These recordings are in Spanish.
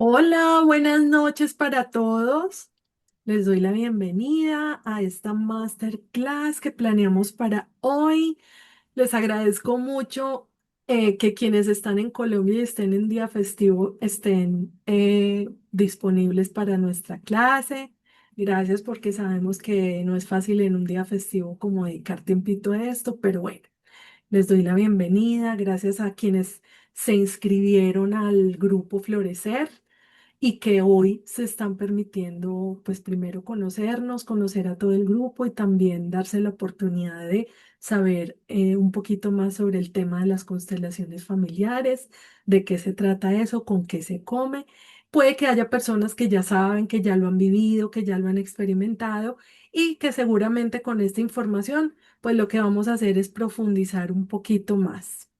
Hola, buenas noches para todos. Les doy la bienvenida a esta masterclass que planeamos para hoy. Les agradezco mucho que quienes están en Colombia y estén en día festivo estén disponibles para nuestra clase. Gracias porque sabemos que no es fácil en un día festivo como dedicar tiempito a esto, pero bueno, les doy la bienvenida. Gracias a quienes se inscribieron al grupo Florecer y que hoy se están permitiendo, pues primero conocernos, conocer a todo el grupo y también darse la oportunidad de saber un poquito más sobre el tema de las constelaciones familiares, de qué se trata eso, con qué se come. Puede que haya personas que ya saben, que ya lo han vivido, que ya lo han experimentado y que seguramente con esta información, pues lo que vamos a hacer es profundizar un poquito más.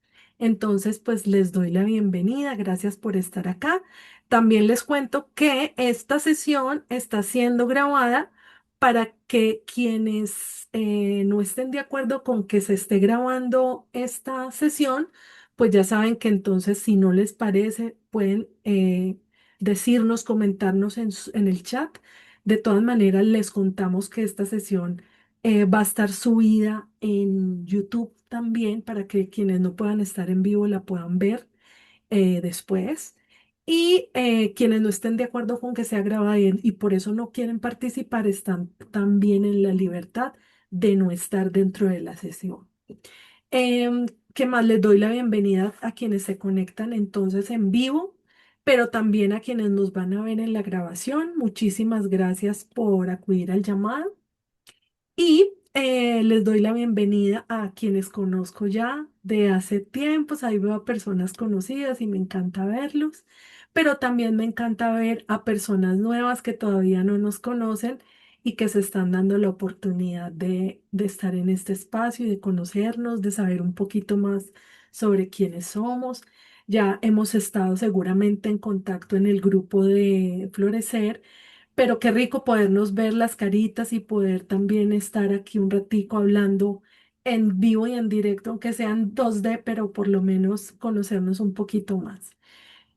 Entonces, pues les doy la bienvenida. Gracias por estar acá. También les cuento que esta sesión está siendo grabada para que quienes no estén de acuerdo con que se esté grabando esta sesión, pues ya saben que entonces si no les parece, pueden decirnos, comentarnos en el chat. De todas maneras, les contamos que esta sesión va a estar subida en YouTube también para que quienes no puedan estar en vivo la puedan ver después. Y quienes no estén de acuerdo con que sea grabada y por eso no quieren participar, están también en la libertad de no estar dentro de la sesión. Em, ¿Qué más? Les doy la bienvenida a quienes se conectan entonces en vivo, pero también a quienes nos van a ver en la grabación. Muchísimas gracias por acudir al llamado. Y les doy la bienvenida a quienes conozco ya de hace tiempos. Ahí veo a personas conocidas y me encanta verlos, pero también me encanta ver a personas nuevas que todavía no nos conocen y que se están dando la oportunidad de estar en este espacio y de conocernos, de saber un poquito más sobre quiénes somos. Ya hemos estado seguramente en contacto en el grupo de Florecer, pero qué rico podernos ver las caritas y poder también estar aquí un ratico hablando en vivo y en directo, aunque sean 2D, pero por lo menos conocernos un poquito más.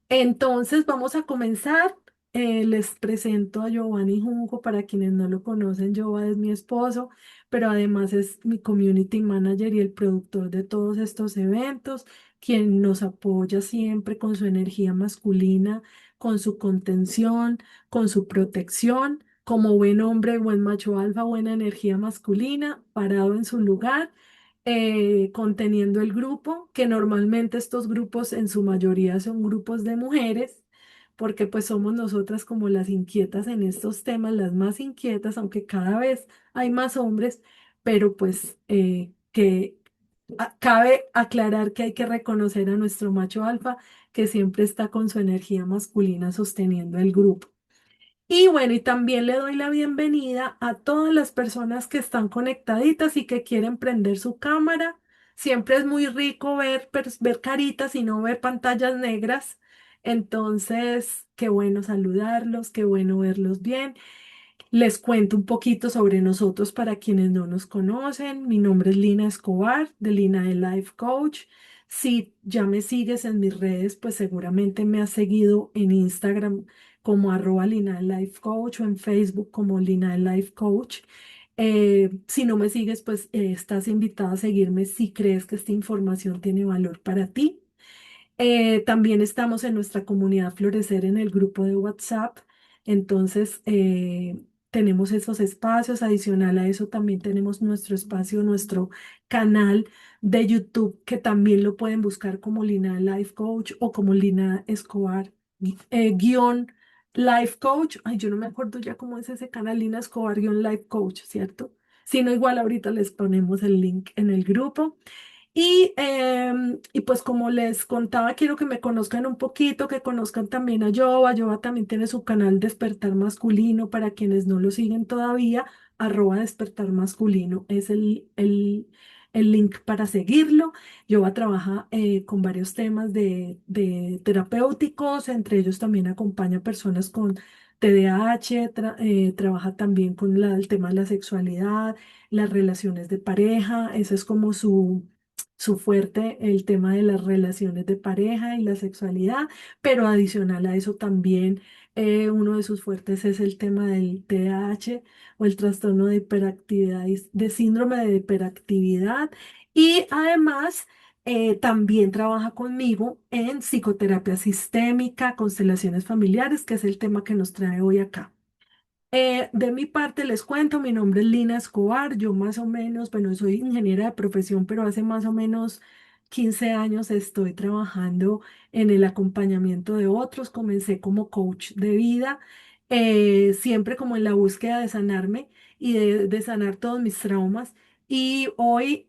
Entonces vamos a comenzar. Les presento a Giovanni Junco. Para quienes no lo conocen, Giovanni es mi esposo, pero además es mi community manager y el productor de todos estos eventos, quien nos apoya siempre con su energía masculina, con su contención, con su protección, como buen hombre, buen macho alfa, buena energía masculina, parado en su lugar, conteniendo el grupo, que normalmente estos grupos en su mayoría son grupos de mujeres, porque pues somos nosotras como las inquietas en estos temas, las más inquietas, aunque cada vez hay más hombres, pero pues que cabe aclarar que hay que reconocer a nuestro macho alfa, que siempre está con su energía masculina sosteniendo el grupo. Y bueno, y también le doy la bienvenida a todas las personas que están conectaditas y que quieren prender su cámara. Siempre es muy rico ver caritas y no ver pantallas negras. Entonces, qué bueno saludarlos, qué bueno verlos bien. Les cuento un poquito sobre nosotros para quienes no nos conocen. Mi nombre es Lina Escobar, de Lina de Life Coach. Si ya me sigues en mis redes, pues seguramente me has seguido en Instagram como @Lina de Life Coach o en Facebook como Lina de Life Coach. Si no me sigues, pues estás invitada a seguirme si crees que esta información tiene valor para ti. También estamos en nuestra comunidad Florecer en el grupo de WhatsApp. Entonces, tenemos esos espacios. Adicional a eso, también tenemos nuestro espacio, nuestro canal de YouTube, que también lo pueden buscar como Lina Life Coach o como Lina Escobar guión Life Coach. Ay, yo no me acuerdo ya cómo es ese canal, Lina Escobar guión Life Coach, ¿cierto? Si no, igual ahorita les ponemos el link en el grupo. Y pues como les contaba, quiero que me conozcan un poquito, que conozcan también a Jova. Jova también tiene su canal Despertar Masculino para quienes no lo siguen todavía. @Despertar Masculino es el link para seguirlo. Jova trabaja con varios temas de terapéuticos, entre ellos también acompaña personas con TDAH, trabaja también con el tema de la sexualidad, las relaciones de pareja. Ese es como su fuerte el tema de las relaciones de pareja y la sexualidad, pero adicional a eso también uno de sus fuertes es el tema del TDAH o el trastorno de hiperactividad, de síndrome de hiperactividad. Y además también trabaja conmigo en psicoterapia sistémica, constelaciones familiares, que es el tema que nos trae hoy acá. De mi parte les cuento, mi nombre es Lina Escobar, yo más o menos, bueno, soy ingeniera de profesión, pero hace más o menos 15 años estoy trabajando en el acompañamiento de otros, comencé como coach de vida, siempre como en la búsqueda de sanarme y de sanar todos mis traumas. Y hoy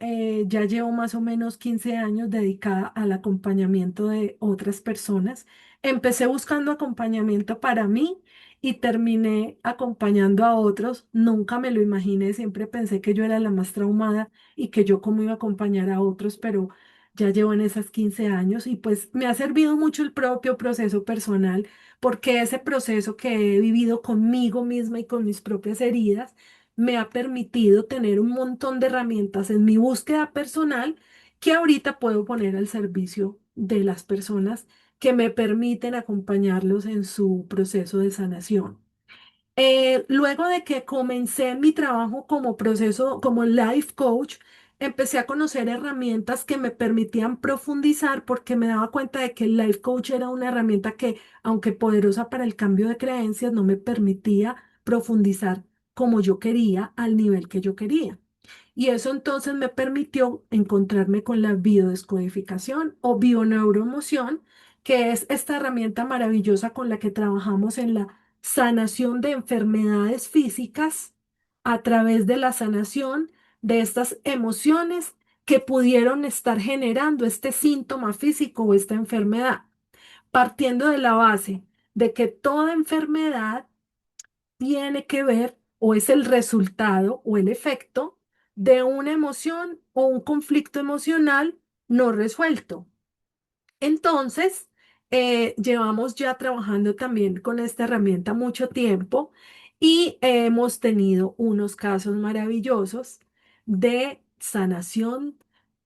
ya llevo más o menos 15 años dedicada al acompañamiento de otras personas. Empecé buscando acompañamiento para mí y terminé acompañando a otros. Nunca me lo imaginé, siempre pensé que yo era la más traumada y que yo cómo iba a acompañar a otros, pero ya llevo en esas 15 años y pues me ha servido mucho el propio proceso personal, porque ese proceso que he vivido conmigo misma y con mis propias heridas me ha permitido tener un montón de herramientas en mi búsqueda personal que ahorita puedo poner al servicio de las personas que me permiten acompañarlos en su proceso de sanación. Luego de que comencé mi trabajo como proceso, como life coach, empecé a conocer herramientas que me permitían profundizar porque me daba cuenta de que el life coach era una herramienta que, aunque poderosa para el cambio de creencias, no me permitía profundizar como yo quería, al nivel que yo quería. Y eso entonces me permitió encontrarme con la biodescodificación o bioneuroemoción, que es esta herramienta maravillosa con la que trabajamos en la sanación de enfermedades físicas a través de la sanación de estas emociones que pudieron estar generando este síntoma físico o esta enfermedad, partiendo de la base de que toda enfermedad tiene que ver o es el resultado o el efecto de una emoción o un conflicto emocional no resuelto. Entonces, llevamos ya trabajando también con esta herramienta mucho tiempo y hemos tenido unos casos maravillosos de sanación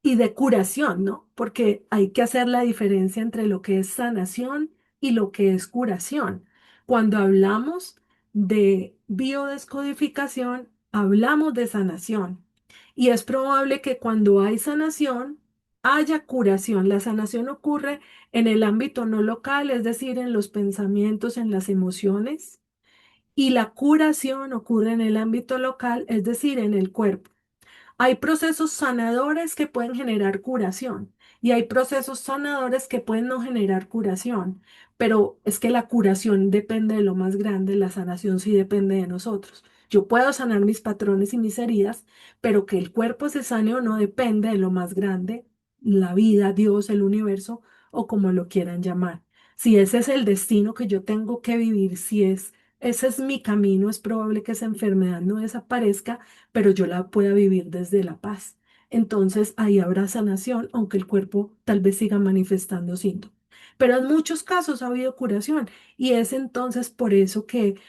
y de curación, ¿no? Porque hay que hacer la diferencia entre lo que es sanación y lo que es curación. Cuando hablamos de biodescodificación, hablamos de sanación. Y es probable que cuando hay sanación, haya curación. La sanación ocurre en el ámbito no local, es decir, en los pensamientos, en las emociones, y la curación ocurre en el ámbito local, es decir, en el cuerpo. Hay procesos sanadores que pueden generar curación y hay procesos sanadores que pueden no generar curación, pero es que la curación depende de lo más grande, la sanación sí depende de nosotros. Yo puedo sanar mis patrones y mis heridas, pero que el cuerpo se sane o no depende de lo más grande, la vida, Dios, el universo o como lo quieran llamar. Si ese es el destino que yo tengo que vivir, si es ese es mi camino, es probable que esa enfermedad no desaparezca, pero yo la pueda vivir desde la paz. Entonces ahí habrá sanación, aunque el cuerpo tal vez siga manifestando síntomas. Pero en muchos casos ha habido curación y es entonces por eso que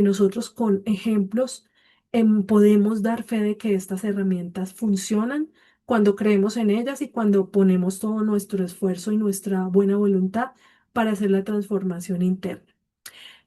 nosotros con ejemplos podemos dar fe de que estas herramientas funcionan cuando creemos en ellas y cuando ponemos todo nuestro esfuerzo y nuestra buena voluntad para hacer la transformación interna.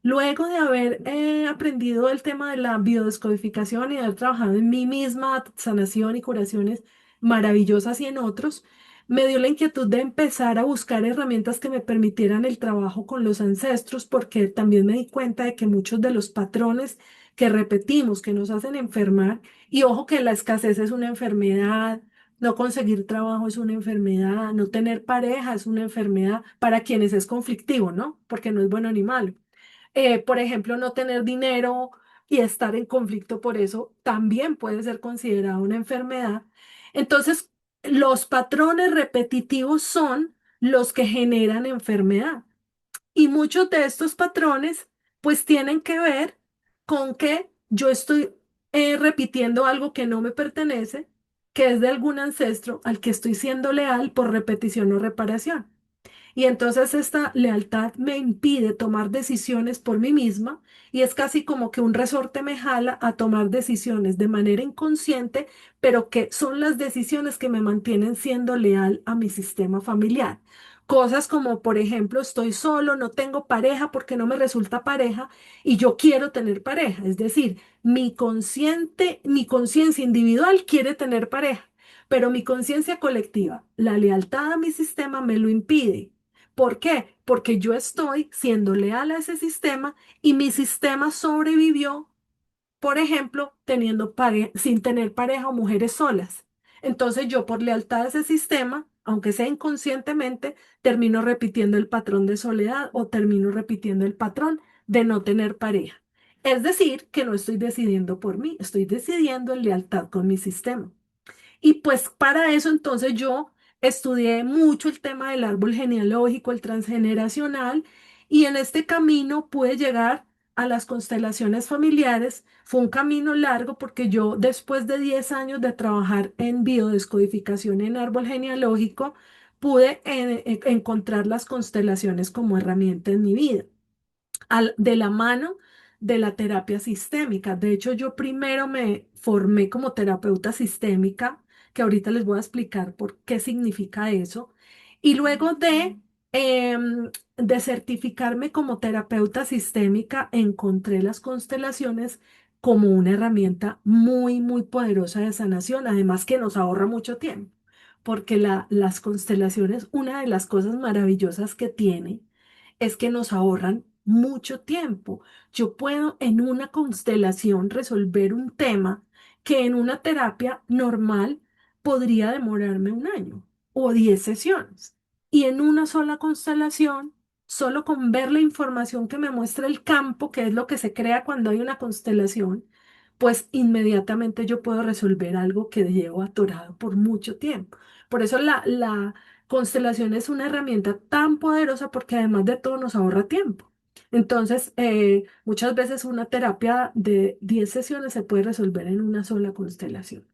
Luego de haber aprendido el tema de la biodescodificación y haber trabajado en mí misma, sanación y curaciones maravillosas y en otros, me dio la inquietud de empezar a buscar herramientas que me permitieran el trabajo con los ancestros, porque también me di cuenta de que muchos de los patrones que repetimos, que nos hacen enfermar, y ojo que la escasez es una enfermedad. No conseguir trabajo es una enfermedad, no tener pareja es una enfermedad para quienes es conflictivo, ¿no? Porque no es bueno ni malo. Por ejemplo, no tener dinero y estar en conflicto por eso también puede ser considerado una enfermedad. Entonces, los patrones repetitivos son los que generan enfermedad. Y muchos de estos patrones, pues tienen que ver con que yo estoy repitiendo algo que no me pertenece, que es de algún ancestro al que estoy siendo leal por repetición o reparación. Y entonces esta lealtad me impide tomar decisiones por mí misma y es casi como que un resorte me jala a tomar decisiones de manera inconsciente, pero que son las decisiones que me mantienen siendo leal a mi sistema familiar. Cosas como, por ejemplo, estoy solo, no tengo pareja porque no me resulta pareja y yo quiero tener pareja. Es decir, mi conciencia individual quiere tener pareja, pero mi conciencia colectiva, la lealtad a mi sistema me lo impide. ¿Por qué? Porque yo estoy siendo leal a ese sistema y mi sistema sobrevivió, por ejemplo, sin tener pareja o mujeres solas. Entonces yo por lealtad a ese sistema, aunque sea inconscientemente, termino repitiendo el patrón de soledad o termino repitiendo el patrón de no tener pareja. Es decir, que no estoy decidiendo por mí, estoy decidiendo en lealtad con mi sistema. Y pues para eso entonces yo estudié mucho el tema del árbol genealógico, el transgeneracional, y en este camino pude llegar a las constelaciones familiares. Fue un camino largo porque yo después de 10 años de trabajar en biodescodificación en árbol genealógico, pude encontrar las constelaciones como herramienta en mi vida de la mano de la terapia sistémica. De hecho, yo primero me formé como terapeuta sistémica, que ahorita les voy a explicar por qué significa eso. Y luego de certificarme como terapeuta sistémica, encontré las constelaciones como una herramienta muy, muy poderosa de sanación, además que nos ahorra mucho tiempo, porque las constelaciones, una de las cosas maravillosas que tiene, es que nos ahorran mucho tiempo. Yo puedo en una constelación resolver un tema que en una terapia normal podría demorarme un año o 10 sesiones. Y en una sola constelación, solo con ver la información que me muestra el campo, que es lo que se crea cuando hay una constelación, pues inmediatamente yo puedo resolver algo que llevo atorado por mucho tiempo. Por eso la constelación es una herramienta tan poderosa porque además de todo nos ahorra tiempo. Entonces, muchas veces una terapia de 10 sesiones se puede resolver en una sola constelación.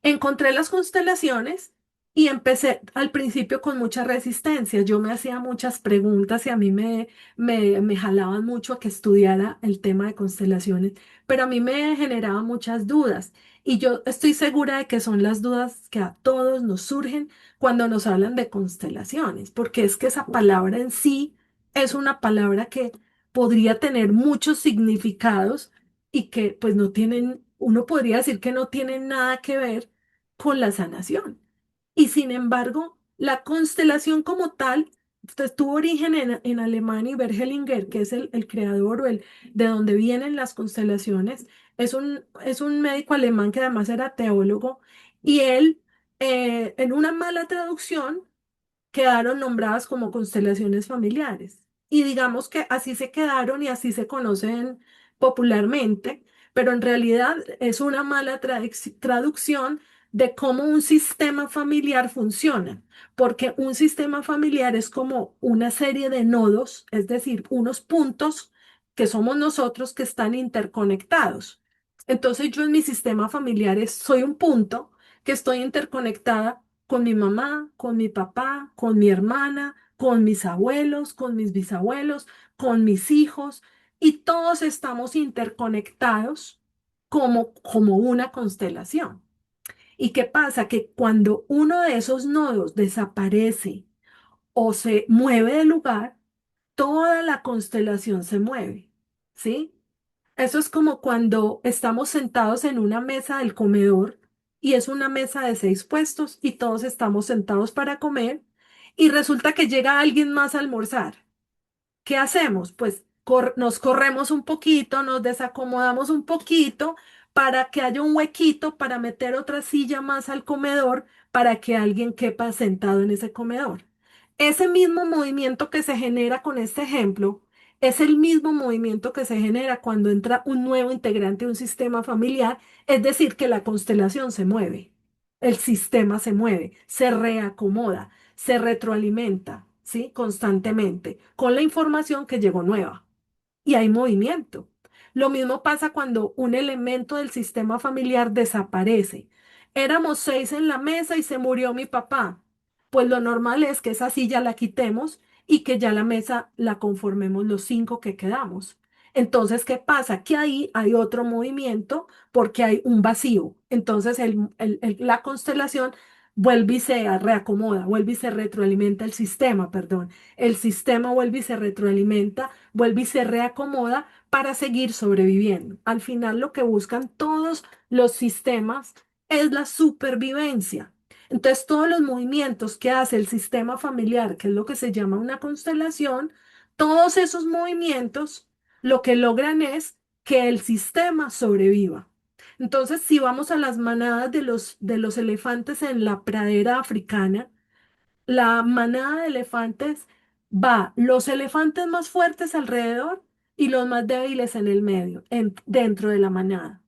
Encontré las constelaciones y empecé al principio con mucha resistencia. Yo me hacía muchas preguntas y a mí me jalaban mucho a que estudiara el tema de constelaciones, pero a mí me generaba muchas dudas. Y yo estoy segura de que son las dudas que a todos nos surgen cuando nos hablan de constelaciones, porque es que esa palabra en sí es una palabra que podría tener muchos significados y que pues no tienen, uno podría decir que no tienen nada que ver con la sanación. Y sin embargo, la constelación como tal pues, tuvo origen en Alemania y Bergelinger, que es el creador o el de donde vienen las constelaciones, es un médico alemán que además era teólogo y él, en una mala traducción, quedaron nombradas como constelaciones familiares. Y digamos que así se quedaron y así se conocen popularmente, pero en realidad es una mala traducción de cómo un sistema familiar funciona, porque un sistema familiar es como una serie de nodos, es decir, unos puntos que somos nosotros que están interconectados. Entonces yo en mi sistema familiar soy un punto que estoy interconectada con mi mamá, con mi papá, con mi hermana, con mis abuelos, con mis bisabuelos, con mis hijos, y todos estamos interconectados como una constelación. ¿Y qué pasa? Que cuando uno de esos nodos desaparece o se mueve de lugar, toda la constelación se mueve, ¿sí? Eso es como cuando estamos sentados en una mesa del comedor y es una mesa de 6 puestos y todos estamos sentados para comer y resulta que llega alguien más a almorzar. ¿Qué hacemos? Pues nos corremos un poquito, nos desacomodamos un poquito para que haya un huequito para meter otra silla más al comedor para que alguien quepa sentado en ese comedor. Ese mismo movimiento que se genera con este ejemplo es el mismo movimiento que se genera cuando entra un nuevo integrante de un sistema familiar, es decir, que la constelación se mueve, el sistema se mueve, se reacomoda, se retroalimenta, ¿sí? Constantemente con la información que llegó nueva y hay movimiento. Lo mismo pasa cuando un elemento del sistema familiar desaparece. Éramos 6 en la mesa y se murió mi papá. pues lo normal es que esa silla la quitemos y que ya la mesa la conformemos los cinco que quedamos. Entonces, ¿qué pasa? Que ahí hay otro movimiento porque hay un vacío. Entonces, la constelación vuelve y se reacomoda, vuelve y se retroalimenta el sistema, perdón. El sistema vuelve y se retroalimenta, vuelve y se reacomoda para seguir sobreviviendo. Al final, lo que buscan todos los sistemas es la supervivencia. Entonces, todos los movimientos que hace el sistema familiar, que es lo que se llama una constelación, todos esos movimientos lo que logran es que el sistema sobreviva. Entonces, si vamos a las manadas de los elefantes en la pradera africana, la manada de elefantes va los elefantes más fuertes alrededor y los más débiles en el medio, dentro de la manada.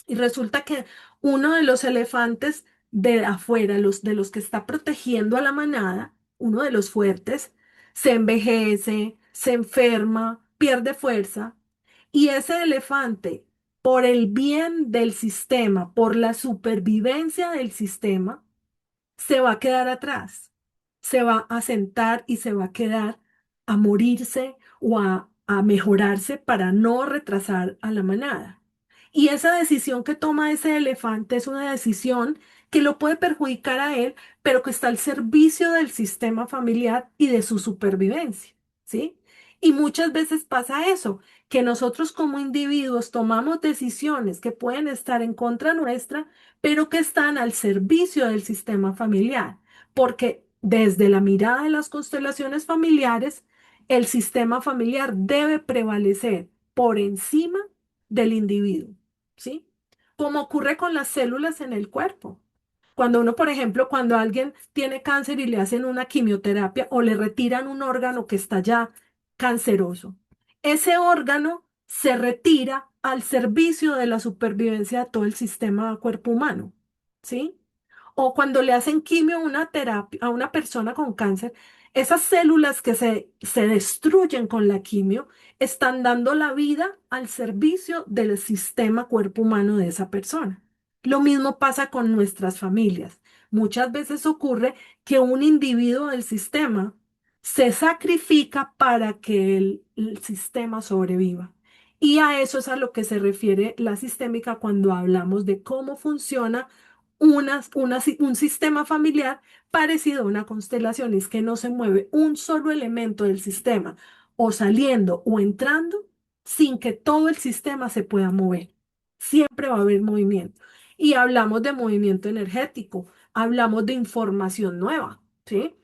Y resulta que uno de los elefantes de afuera, de los que está protegiendo a la manada, uno de los fuertes, se envejece, se enferma, pierde fuerza. Y ese elefante, por el bien del sistema, por la supervivencia del sistema, se va a quedar atrás, se va a sentar y se va a quedar a morirse o a mejorarse para no retrasar a la manada. Y esa decisión que toma ese elefante es una decisión que lo puede perjudicar a él, pero que está al servicio del sistema familiar y de su supervivencia, ¿sí? Y muchas veces pasa eso, que nosotros como individuos tomamos decisiones que pueden estar en contra nuestra, pero que están al servicio del sistema familiar, porque desde la mirada de las constelaciones familiares, el sistema familiar debe prevalecer por encima del individuo, ¿sí? Como ocurre con las células en el cuerpo. Cuando uno, por ejemplo, cuando alguien tiene cáncer y le hacen una quimioterapia o le retiran un órgano que está ya canceroso, ese órgano se retira al servicio de la supervivencia de todo el sistema cuerpo humano, ¿sí? O cuando le hacen quimio una terapia a una persona con cáncer, esas células que se destruyen con la quimio están dando la vida al servicio del sistema cuerpo humano de esa persona. Lo mismo pasa con nuestras familias. Muchas veces ocurre que un individuo del sistema se sacrifica para que el sistema sobreviva. Y a eso es a lo que se refiere la sistémica cuando hablamos de cómo funciona un sistema familiar parecido a una constelación. Es que no se mueve un solo elemento del sistema, o saliendo o entrando, sin que todo el sistema se pueda mover. Siempre va a haber movimiento. Y hablamos de movimiento energético, hablamos de información nueva, ¿sí?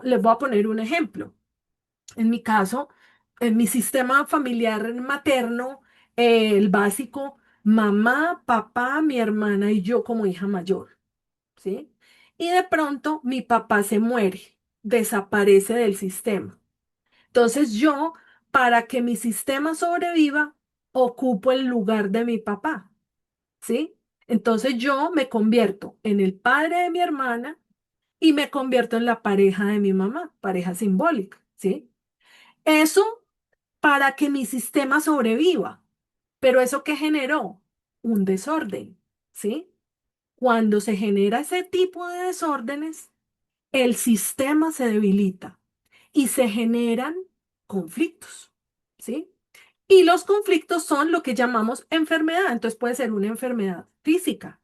Les voy a poner un ejemplo. En mi caso, en mi sistema familiar materno, el básico, mamá, papá, mi hermana y yo como hija mayor, ¿sí? Y de pronto mi papá se muere, desaparece del sistema. Entonces yo, para que mi sistema sobreviva, ocupo el lugar de mi papá, ¿sí? Entonces yo me convierto en el padre de mi hermana y me convierto en la pareja de mi mamá, pareja simbólica, ¿sí? Eso para que mi sistema sobreviva. Pero eso que generó un desorden, ¿sí? Cuando se genera ese tipo de desórdenes, el sistema se debilita y se generan conflictos, ¿sí? Y los conflictos son lo que llamamos enfermedad. Entonces puede ser una enfermedad física,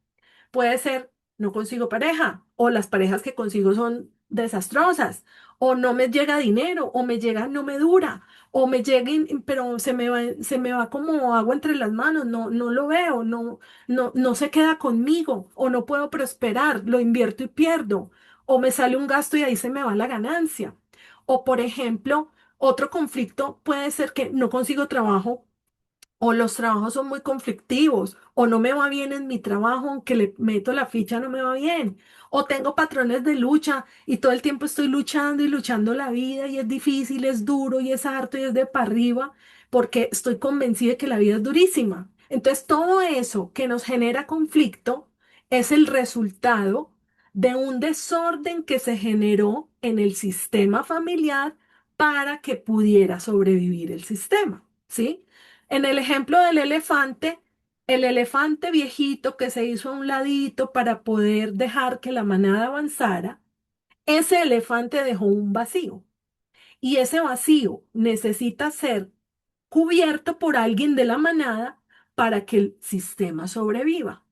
puede ser no consigo pareja, o las parejas que consigo son desastrosas, o no me llega dinero, o me llega, no me dura, o me llega, pero se me va como agua entre las manos, no lo veo, no se queda conmigo, o no puedo prosperar, lo invierto y pierdo, o me sale un gasto y ahí se me va la ganancia. O por ejemplo, otro conflicto puede ser que no consigo trabajo o los trabajos son muy conflictivos, o no me va bien en mi trabajo, aunque le meto la ficha, no me va bien, o tengo patrones de lucha y todo el tiempo estoy luchando y luchando la vida y es difícil, es duro y es harto y es de para arriba, porque estoy convencida de que la vida es durísima. Entonces, todo eso que nos genera conflicto es el resultado de un desorden que se generó en el sistema familiar para que pudiera sobrevivir el sistema, ¿sí? En el ejemplo del elefante, el elefante viejito que se hizo a un ladito para poder dejar que la manada avanzara, ese elefante dejó un vacío y ese vacío necesita ser cubierto por alguien de la manada para que el sistema sobreviva.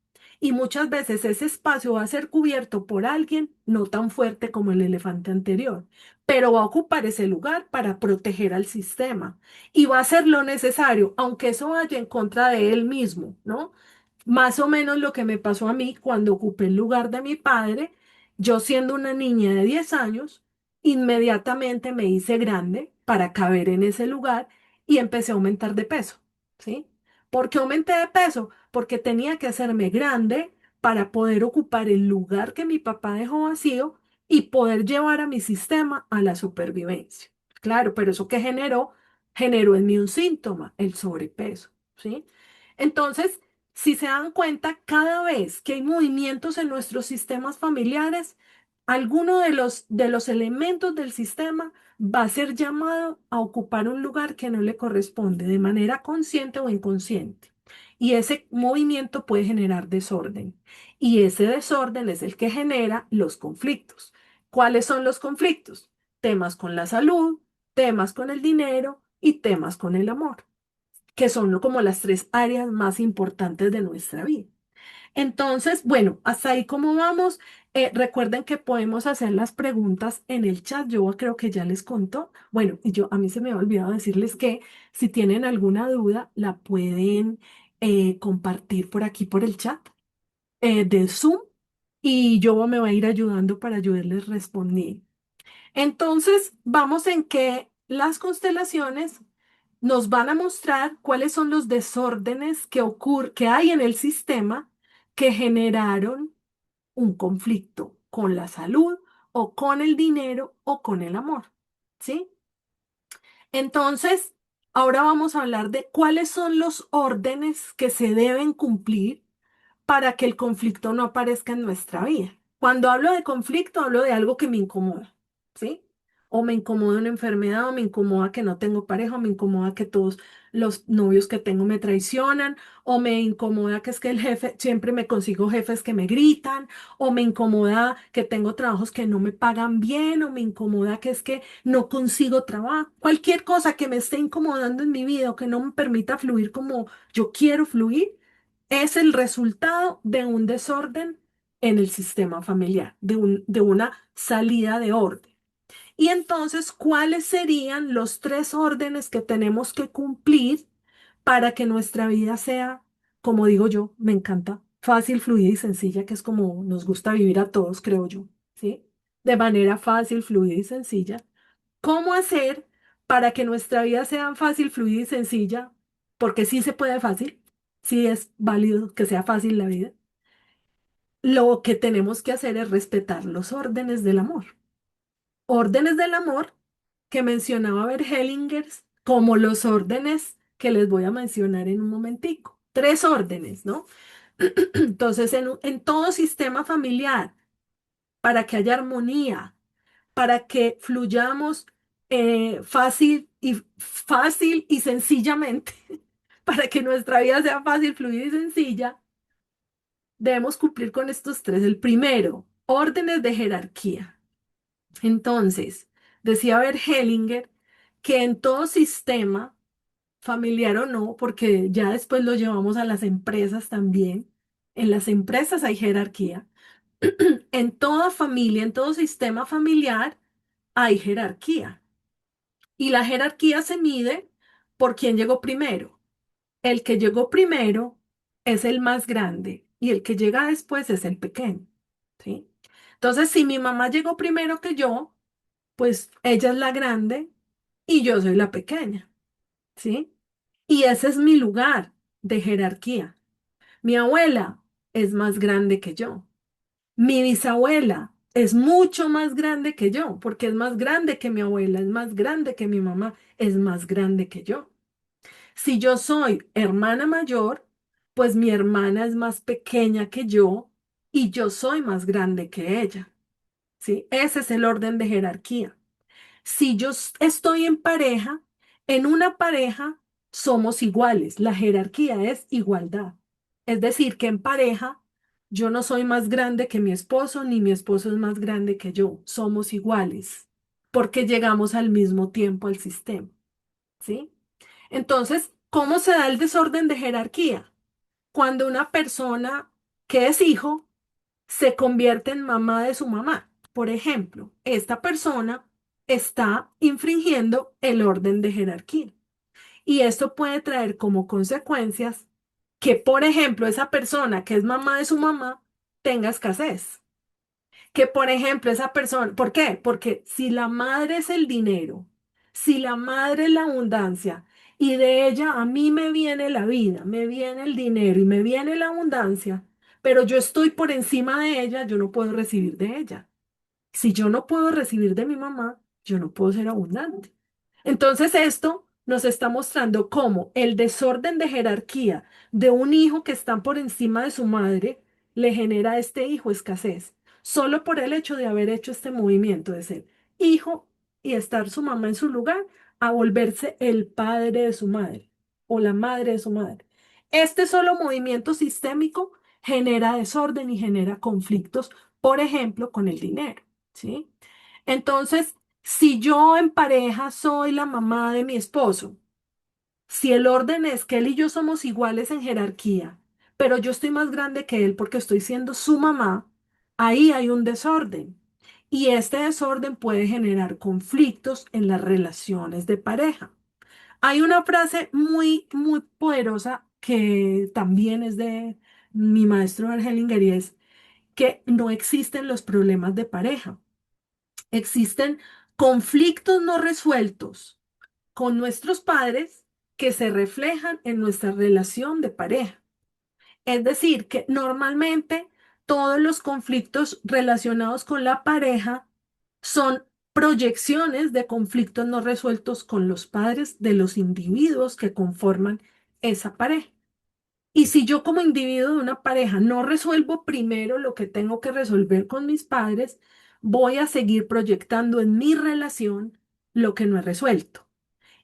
Y muchas veces ese espacio va a ser cubierto por alguien no tan fuerte como el elefante anterior, pero va a ocupar ese lugar para proteger al sistema y va a hacer lo necesario, aunque eso vaya en contra de él mismo, ¿no? Más o menos lo que me pasó a mí cuando ocupé el lugar de mi padre, yo siendo una niña de 10 años, inmediatamente me hice grande para caber en ese lugar y empecé a aumentar de peso, ¿sí? ¿Por qué aumenté de peso? Porque tenía que hacerme grande para poder ocupar el lugar que mi papá dejó vacío y poder llevar a mi sistema a la supervivencia. Claro, pero eso que generó, generó en mí un síntoma, el sobrepeso, ¿sí? Entonces, si se dan cuenta, cada vez que hay movimientos en nuestros sistemas familiares, alguno de los elementos del sistema va a ser llamado a ocupar un lugar que no le corresponde de manera consciente o inconsciente. Y ese movimiento puede generar desorden. Y ese desorden es el que genera los conflictos. ¿Cuáles son los conflictos? Temas con la salud, temas con el dinero y temas con el amor, que son como las tres áreas más importantes de nuestra vida. Entonces, bueno, hasta ahí como vamos. Recuerden que podemos hacer las preguntas en el chat. Yo creo que ya les contó. Bueno, y yo a mí se me ha olvidado decirles que si tienen alguna duda, la pueden compartir por aquí por el chat de Zoom y yo me voy a ir ayudando para ayudarles a responder. Entonces, vamos en que las constelaciones nos van a mostrar cuáles son los desórdenes que hay en el sistema que generaron un conflicto con la salud o con el dinero o con el amor. ¿Sí? Entonces, ahora vamos a hablar de cuáles son los órdenes que se deben cumplir para que el conflicto no aparezca en nuestra vida. Cuando hablo de conflicto, hablo de algo que me incomoda, ¿sí? O me incomoda una enfermedad, o me incomoda que no tengo pareja, o me incomoda que todos los novios que tengo me traicionan, o me incomoda que es que el jefe, siempre me consigo jefes que me gritan, o me incomoda que tengo trabajos que no me pagan bien, o me incomoda que es que no consigo trabajo. Cualquier cosa que me esté incomodando en mi vida o que no me permita fluir como yo quiero fluir es el resultado de un desorden en el sistema familiar, de una salida de orden. Y entonces, ¿cuáles serían los tres órdenes que tenemos que cumplir para que nuestra vida sea, como digo yo, me encanta, fácil, fluida y sencilla, que es como nos gusta vivir a todos, creo yo, ¿sí? De manera fácil, fluida y sencilla. ¿Cómo hacer para que nuestra vida sea fácil, fluida y sencilla? Porque sí se puede fácil, sí es válido que sea fácil la vida. Lo que tenemos que hacer es respetar los órdenes del amor. Órdenes del amor que mencionaba Bert Hellinger, como los órdenes que les voy a mencionar en un momentico. Tres órdenes, ¿no? Entonces, en todo sistema familiar, para que haya armonía, para que fluyamos fácil y sencillamente, para que nuestra vida sea fácil, fluida y sencilla, debemos cumplir con estos tres. El primero, órdenes de jerarquía. Entonces, decía Bert Hellinger que en todo sistema, familiar o no, porque ya después lo llevamos a las empresas también, en las empresas hay jerarquía, en toda familia, en todo sistema familiar hay jerarquía. Y la jerarquía se mide por quién llegó primero. El que llegó primero es el más grande y el que llega después es el pequeño, ¿sí? Entonces, si mi mamá llegó primero que yo, pues ella es la grande y yo soy la pequeña, ¿sí? Y ese es mi lugar de jerarquía. Mi abuela es más grande que yo. Mi bisabuela es mucho más grande que yo, porque es más grande que mi abuela, es más grande que mi mamá, es más grande que yo. Si yo soy hermana mayor, pues mi hermana es más pequeña que yo y yo soy más grande que ella, ¿sí? Ese es el orden de jerarquía. Si yo estoy en pareja, en una pareja somos iguales, la jerarquía es igualdad. Es decir, que en pareja Yo no soy más grande que mi esposo, ni mi esposo es más grande que yo. Somos iguales, porque llegamos al mismo tiempo al sistema, ¿sí? Entonces, ¿cómo se da el desorden de jerarquía? Cuando una persona que es hijo se convierte en mamá de su mamá. Por ejemplo, esta persona está infringiendo el orden de jerarquía. Y esto puede traer como consecuencias que, por ejemplo, esa persona que es mamá de su mamá tenga escasez. Que, por ejemplo, esa persona, ¿por qué? Porque si la madre es el dinero, si la madre es la abundancia, y de ella a mí me viene la vida, me viene el dinero y me viene la abundancia, pero yo estoy por encima de ella, yo no puedo recibir de ella. Si yo no puedo recibir de mi mamá, yo no puedo ser abundante. Entonces esto nos está mostrando cómo el desorden de jerarquía de un hijo que está por encima de su madre le genera a este hijo escasez, solo por el hecho de haber hecho este movimiento de ser hijo y estar su mamá en su lugar a volverse el padre de su madre o la madre de su madre. Este solo movimiento sistémico genera desorden y genera conflictos, por ejemplo, con el dinero. ¿Sí? Entonces, si yo en pareja soy la mamá de mi esposo, si el orden es que él y yo somos iguales en jerarquía, pero yo estoy más grande que él porque estoy siendo su mamá, ahí hay un desorden. Y este desorden puede generar conflictos en las relaciones de pareja. Hay una frase muy poderosa que también es de mi maestro Bergelinger y es que no existen los problemas de pareja. Existen conflictos no resueltos con nuestros padres que se reflejan en nuestra relación de pareja. Es decir, que normalmente todos los conflictos relacionados con la pareja son proyecciones de conflictos no resueltos con los padres de los individuos que conforman esa pareja. Y si yo como individuo de una pareja no resuelvo primero lo que tengo que resolver con mis padres, voy a seguir proyectando en mi relación lo que no he resuelto.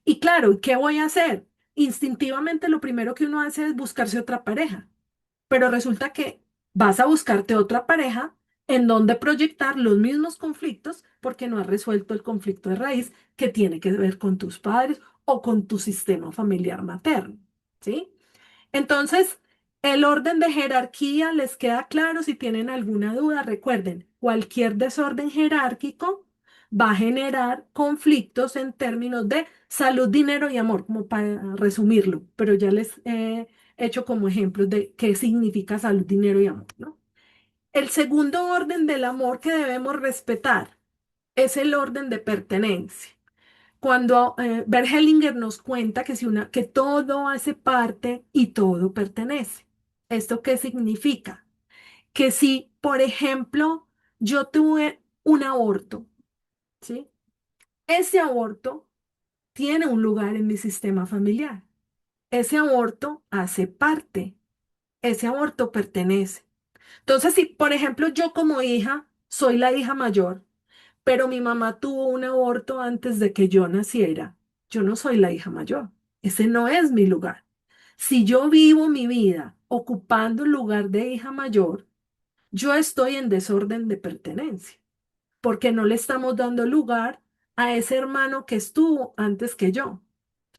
Y claro, ¿y qué voy a hacer? Instintivamente lo primero que uno hace es buscarse otra pareja, pero resulta que vas a buscarte otra pareja en donde proyectar los mismos conflictos porque no has resuelto el conflicto de raíz que tiene que ver con tus padres o con tu sistema familiar materno, ¿sí? Entonces, el orden de jerarquía les queda claro. Si tienen alguna duda, recuerden, cualquier desorden jerárquico va a generar conflictos en términos de salud, dinero y amor, como para resumirlo, pero ya les he hecho como ejemplos de qué significa salud, dinero y amor, ¿no? El segundo orden del amor que debemos respetar es el orden de pertenencia. Cuando Bert Hellinger nos cuenta que, que todo hace parte y todo pertenece. ¿Esto qué significa? Que si, por ejemplo, yo tuve un aborto, ¿sí? Ese aborto tiene un lugar en mi sistema familiar. Ese aborto hace parte. Ese aborto pertenece. Entonces, si, por ejemplo, yo como hija soy la hija mayor, pero mi mamá tuvo un aborto antes de que yo naciera, yo no soy la hija mayor. Ese no es mi lugar. Si yo vivo mi vida ocupando el lugar de hija mayor, yo estoy en desorden de pertenencia, porque no le estamos dando lugar a ese hermano que estuvo antes que yo.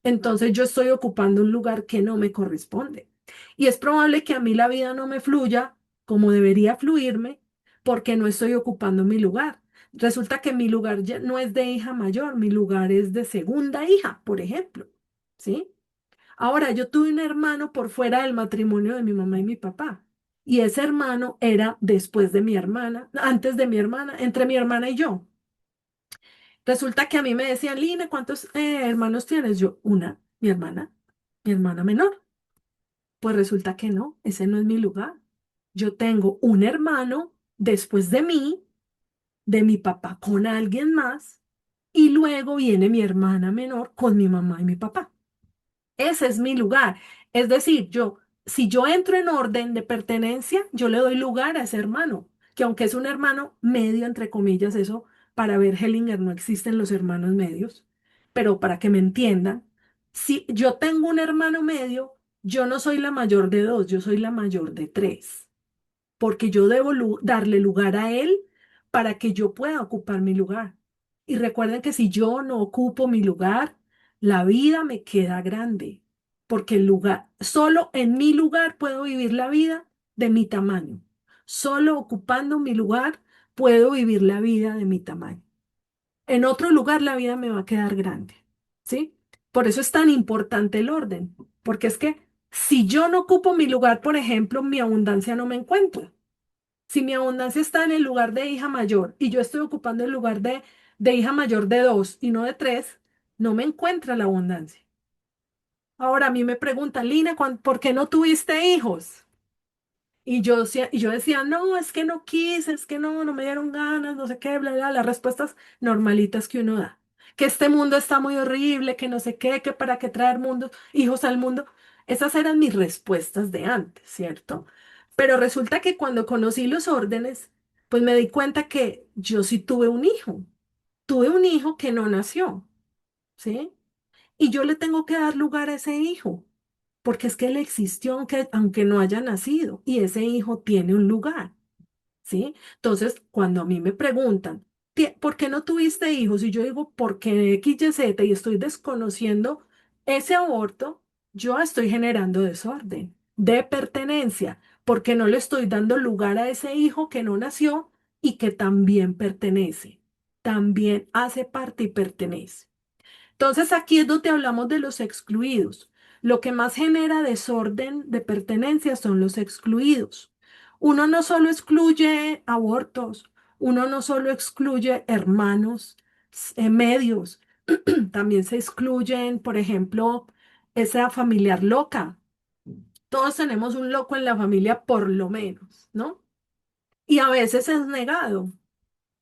Entonces yo estoy ocupando un lugar que no me corresponde. Y es probable que a mí la vida no me fluya como debería fluirme porque no estoy ocupando mi lugar. Resulta que mi lugar ya no es de hija mayor, mi lugar es de segunda hija, por ejemplo. ¿Sí? Ahora, yo tuve un hermano por fuera del matrimonio de mi mamá y mi papá. Y ese hermano era después de mi hermana, antes de mi hermana, entre mi hermana y yo. Resulta que a mí me decían, Lina, ¿cuántos hermanos tienes? Yo, una, mi hermana menor. Pues resulta que no, ese no es mi lugar. Yo tengo un hermano después de mí, de mi papá con alguien más, y luego viene mi hermana menor con mi mamá y mi papá. Ese es mi lugar. Es decir, si yo entro en orden de pertenencia, yo le doy lugar a ese hermano, que aunque es un hermano medio, entre comillas, eso para ver Hellinger no existen los hermanos medios, pero para que me entiendan, si yo tengo un hermano medio, yo no soy la mayor de dos, yo soy la mayor de tres. porque yo debo darle lugar a él para que yo pueda ocupar mi lugar. Y recuerden que si yo no ocupo mi lugar, la vida me queda grande, porque el lugar, solo en mi lugar puedo vivir la vida de mi tamaño. Solo ocupando mi lugar puedo vivir la vida de mi tamaño. En otro lugar la vida me va a quedar grande, ¿sí? Por eso es tan importante el orden, porque es que si yo no ocupo mi lugar, por ejemplo, mi abundancia no me encuentra. Si mi abundancia está en el lugar de hija mayor y yo estoy ocupando el lugar de hija mayor de 2 y no de 3, no me encuentra la abundancia. Ahora a mí me preguntan, Lina, ¿por qué no tuviste hijos? Y yo decía, no, es que no quise, es que no me dieron ganas, no sé qué, bla, bla, las respuestas normalitas que uno da. Que este mundo está muy horrible, que no sé qué, que para qué traer hijos al mundo. Esas eran mis respuestas de antes, ¿cierto? Pero resulta que cuando conocí los órdenes, pues me di cuenta que yo sí tuve un hijo. Tuve un hijo que no nació, ¿sí? Y yo le tengo que dar lugar a ese hijo porque es que él existió aunque no haya nacido y ese hijo tiene un lugar, ¿sí? Entonces, cuando a mí me preguntan, ¿por qué no tuviste hijos? Y yo digo, porque X, Y, Z y estoy desconociendo ese aborto, yo estoy generando desorden de pertenencia, porque no le estoy dando lugar a ese hijo que no nació y que también pertenece, también hace parte y pertenece. Entonces aquí es donde hablamos de los excluidos. Lo que más genera desorden de pertenencia son los excluidos. Uno no solo excluye abortos, uno no solo excluye hermanos, medios, también se excluyen, por ejemplo, esa familiar loca. Todos tenemos un loco en la familia por lo menos, ¿no? Y a veces es negado,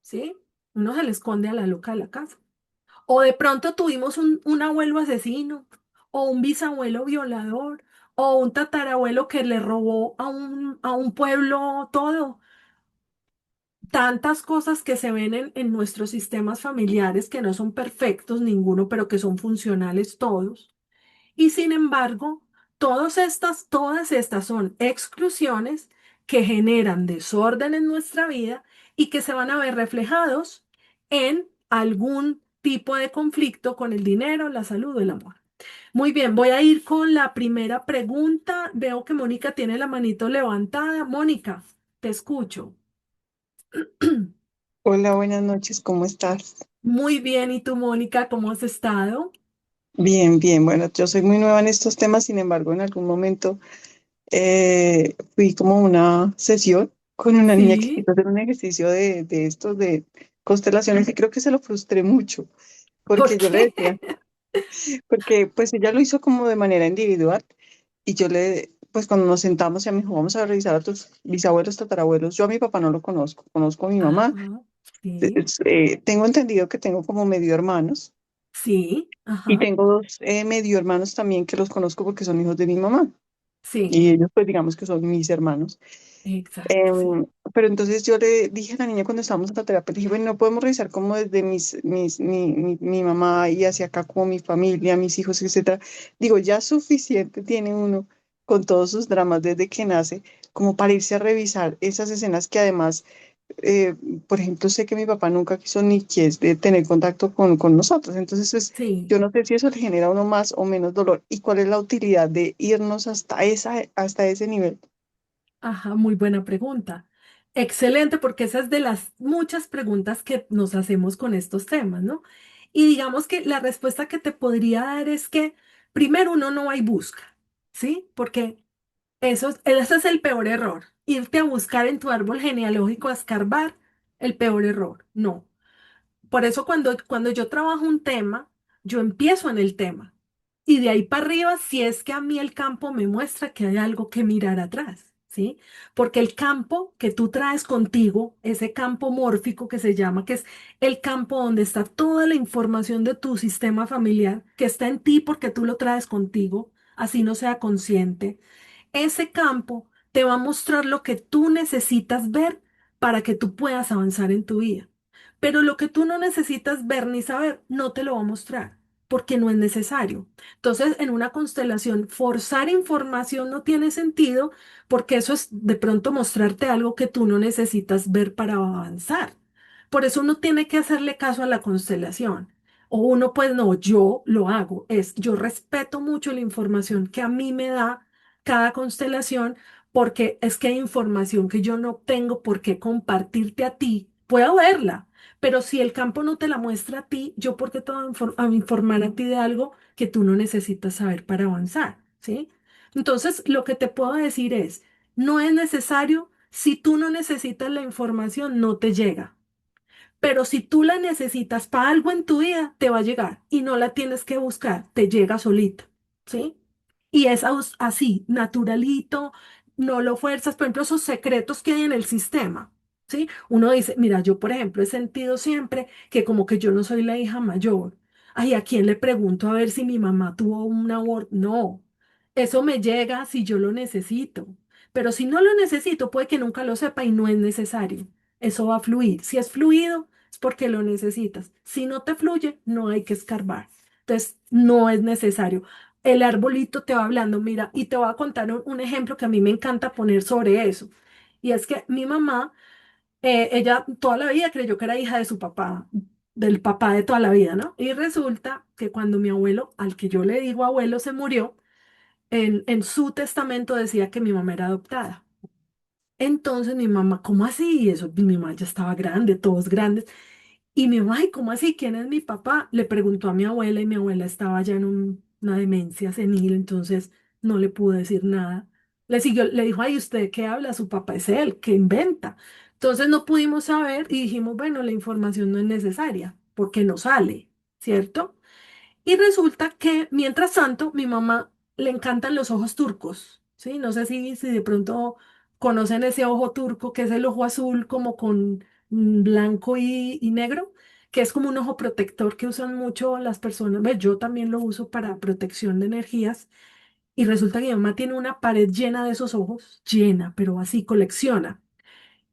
¿sí? Uno se le esconde a la loca de la casa. O de pronto tuvimos un abuelo asesino, o un bisabuelo violador, o un tatarabuelo que le robó a un pueblo todo. Tantas cosas que se ven en nuestros sistemas familiares que no son perfectos ninguno, pero que son funcionales todos. Y sin embargo, todas estas son exclusiones que generan desorden en nuestra vida y que se van a ver reflejados en algún tipo de conflicto con el dinero, la salud o el amor. Muy bien, voy a ir con la primera pregunta. Veo que Mónica tiene la manito levantada. Mónica, te escucho. Hola, buenas noches, ¿cómo estás? Muy bien, ¿y tú, Mónica, cómo has estado? Bien, bien. Bueno, yo soy muy nueva en estos temas, sin embargo, en algún momento fui como a una sesión con una niña que Sí. quiso hacer un ejercicio de estos de constelaciones y creo que se lo frustré mucho ¿Por porque yo le qué? decía, porque pues ella lo hizo como de manera individual y yo pues cuando nos sentamos, ella me dijo, vamos a revisar a tus bisabuelos, tatarabuelos. Yo a mi papá no lo conozco, conozco a mi mamá. Ajá, sí, Tengo entendido que tengo como medio hermanos. sí, Y ajá, tengo dos medio hermanos también que los conozco porque son hijos de mi mamá. sí, Y ellos pues digamos que son mis hermanos. exacto, sí. Em, pero entonces yo le dije a la niña cuando estábamos en la terapia, le dije, bueno, no podemos revisar como desde mi mamá y hacia acá como mi familia, mis hijos, etcétera. Digo, ya suficiente tiene uno con todos sus dramas desde que nace, como para irse a revisar esas escenas que además eh, por ejemplo, sé que mi papá nunca quiso ni quiere tener contacto con nosotros, entonces pues, Sí, yo no sé si eso le genera a uno más o menos dolor y cuál es la utilidad de irnos hasta ese nivel. ajá, muy buena pregunta. Excelente, porque esa es de las muchas preguntas que nos hacemos con estos temas, ¿no? Y digamos que la respuesta que te podría dar es que primero uno no va y busca, ¿sí? Porque ese es el peor error. Irte a buscar en tu árbol genealógico a escarbar, el peor error. No. Por eso cuando yo trabajo un tema, yo empiezo en el tema. Y de ahí para arriba, si es que a mí el campo me muestra que hay algo que mirar atrás, ¿sí? Porque el campo que tú traes contigo, ese campo mórfico que se llama, que es el campo donde está toda la información de tu sistema familiar, que está en ti porque tú lo traes contigo, así no sea consciente, ese campo te va a mostrar lo que tú necesitas ver para que tú puedas avanzar en tu vida. Pero lo que tú no necesitas ver ni saber, no te lo va a mostrar. porque no es necesario. Entonces, en una constelación, forzar información no tiene sentido porque eso es de pronto mostrarte algo que tú no necesitas ver para avanzar. Por eso uno tiene que hacerle caso a la constelación. O uno, pues no, yo lo hago. Yo respeto mucho la información que a mí me da cada constelación porque es que hay información que yo no tengo por qué compartirte a ti. Puedo verla, pero si el campo no te la muestra a ti, yo por qué te voy a informar a ti de algo que tú no necesitas saber para avanzar, ¿sí? Entonces, lo que te puedo decir es, no es necesario, si tú no necesitas la información, no te llega. Pero si tú la necesitas para algo en tu vida, te va a llegar y no la tienes que buscar, te llega solita, ¿sí? Y es así, naturalito, no lo fuerzas, por ejemplo, esos secretos que hay en el sistema, ¿sí? Uno dice, mira, yo por ejemplo he sentido siempre que como que yo no soy la hija mayor. Ay, ¿a quién le pregunto a ver si mi mamá tuvo un aborto? No, eso me llega si yo lo necesito. Pero si no lo necesito, puede que nunca lo sepa y no es necesario. Eso va a fluir. Si es fluido, es porque lo necesitas. Si no te fluye, no hay que escarbar. Entonces, no es necesario. El arbolito te va hablando, mira, y te voy a contar un ejemplo que a mí me encanta poner sobre eso. Y es que mi mamá, ella toda la vida creyó que era hija de su papá, del papá de toda la vida, ¿no? Y resulta que cuando mi abuelo, al que yo le digo abuelo, se murió, en su testamento decía que mi mamá era adoptada. Entonces mi mamá, ¿cómo así? Y eso, mi mamá ya estaba grande, todos grandes. Y mi mamá, ay, ¿cómo así? ¿Quién es mi papá? Le preguntó a mi abuela y mi abuela estaba ya en una demencia senil, entonces no le pudo decir nada. Le siguió, le dijo, ay, ¿usted qué habla? Su papá es él, que inventa. Entonces no pudimos saber y dijimos, bueno, la información no es necesaria porque no sale, ¿cierto? Y resulta que, mientras tanto, mi mamá le encantan los ojos turcos, ¿sí? No sé si de pronto conocen ese ojo turco, que es el ojo azul como con blanco y negro, que es como un ojo protector que usan mucho las personas. Ve, yo también lo uso para protección de energías. Y resulta que mi mamá tiene una pared llena de esos ojos, llena, pero así colecciona.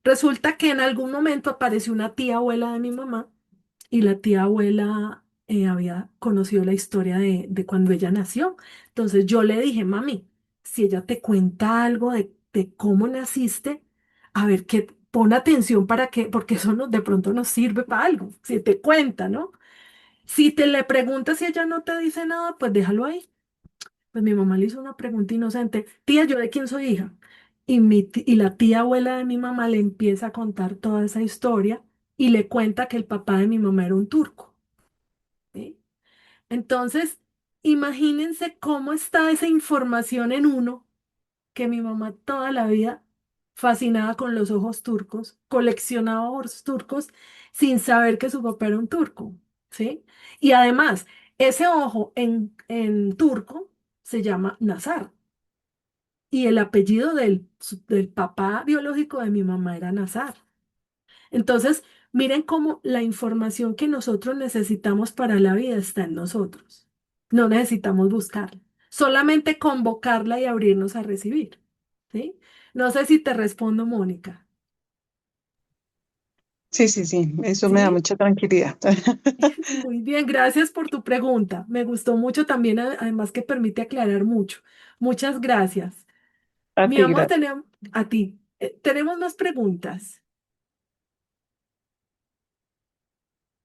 Resulta que en algún momento apareció una tía abuela de mi mamá y la tía abuela había conocido la historia de cuando ella nació. Entonces yo le dije, mami, si ella te cuenta algo de cómo naciste, a ver qué, pon atención para que, porque eso de pronto nos sirve para algo, si te cuenta, ¿no? Si te le preguntas y ella no te dice nada, pues déjalo ahí. Pues mi mamá le hizo una pregunta inocente, tía, ¿yo de quién soy hija? Y la tía abuela de mi mamá le empieza a contar toda esa historia y le cuenta que el papá de mi mamá era un turco, ¿sí? Entonces, imagínense cómo está esa información en uno, que mi mamá toda la vida fascinada con los ojos turcos, coleccionaba ojos turcos sin saber que su papá era un turco, ¿sí? Y además, ese ojo en turco se llama Nazar y el apellido del papá biológico de mi mamá era Nazar. Entonces, miren cómo la información que nosotros necesitamos para la vida está en nosotros. No necesitamos buscarla, solamente convocarla y abrirnos a recibir. ¿Sí? No sé si te respondo, Mónica. Sí, sí, sí, eso me da ¿Sí? mucha tranquilidad. Muy bien, gracias por tu pregunta. Me gustó mucho también, además que permite aclarar mucho. Muchas gracias. A Mi ti, amor, gracias. tenemos a ti. ¿Tenemos más preguntas?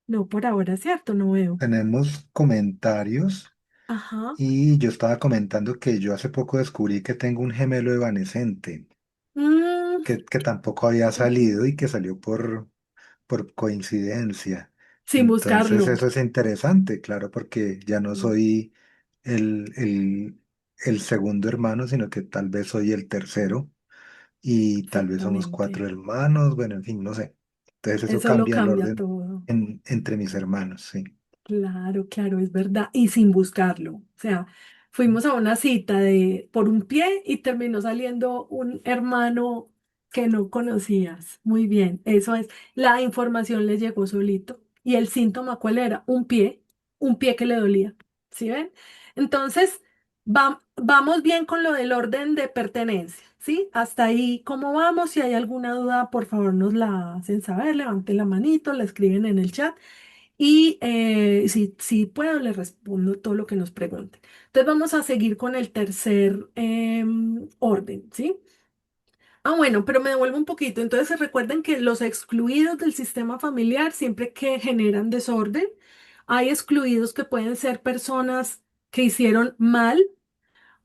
No, por ahora, ¿cierto? No veo. Tenemos comentarios Ajá. y yo estaba comentando que yo hace poco descubrí que tengo un gemelo evanescente Mm, que tampoco había salido y que salió por coincidencia. sin Entonces buscarlo. eso es interesante, claro, porque ya no soy el, el, el segundo hermano, sino que tal vez soy el tercero y tal vez somos Exactamente. cuatro hermanos, bueno, en fin, no sé. Entonces eso Eso lo cambia el cambia orden todo. entre mis hermanos, sí. Claro, claro, es verdad. Y sin buscarlo. O sea, fuimos a una cita por un pie y terminó saliendo un hermano que no conocías. Muy bien, eso es. La información le llegó solito. ¿Y el síntoma cuál era? Un pie que le dolía. ¿Sí ven? Entonces, vamos bien con lo del orden de pertenencia. ¿Sí? Hasta ahí, ¿cómo vamos? Si hay alguna duda, por favor nos la hacen saber, levanten la manito, la escriben en el chat. Y si puedo, le respondo todo lo que nos pregunten. Entonces vamos a seguir con el tercer orden, ¿sí? Ah, bueno, pero me devuelvo un poquito. Entonces recuerden que los excluidos del sistema familiar, siempre que generan desorden, hay excluidos que pueden ser personas que hicieron mal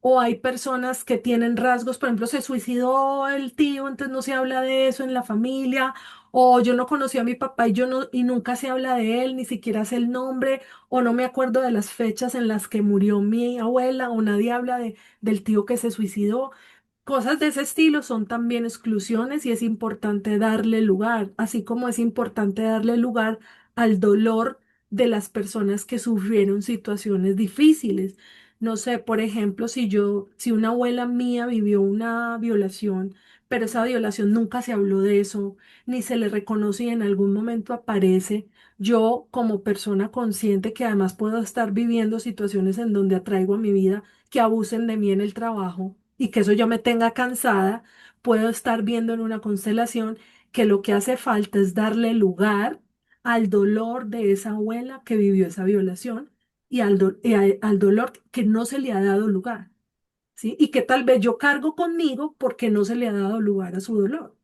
o hay personas que tienen rasgos, por ejemplo, se suicidó el tío, entonces no se habla de eso en la familia, o yo no conocí a mi papá y yo no y nunca se habla de él, ni siquiera sé el nombre, o no me acuerdo de las fechas en las que murió mi abuela, o nadie habla del tío que se suicidó. Cosas de ese estilo son también exclusiones y es importante darle lugar, así como es importante darle lugar al dolor de las personas que sufrieron situaciones difíciles. No sé, por ejemplo, si una abuela mía vivió una violación, pero esa violación nunca se habló de eso, ni se le reconoce y en algún momento aparece, yo como persona consciente que además puedo estar viviendo situaciones en donde atraigo a mi vida que abusen de mí en el trabajo y que eso yo me tenga cansada, puedo estar viendo en una constelación que lo que hace falta es darle lugar al dolor de esa abuela que vivió esa violación y al dolor que no se le ha dado lugar, ¿sí? Y que tal vez yo cargo conmigo porque no se le ha dado lugar a su dolor,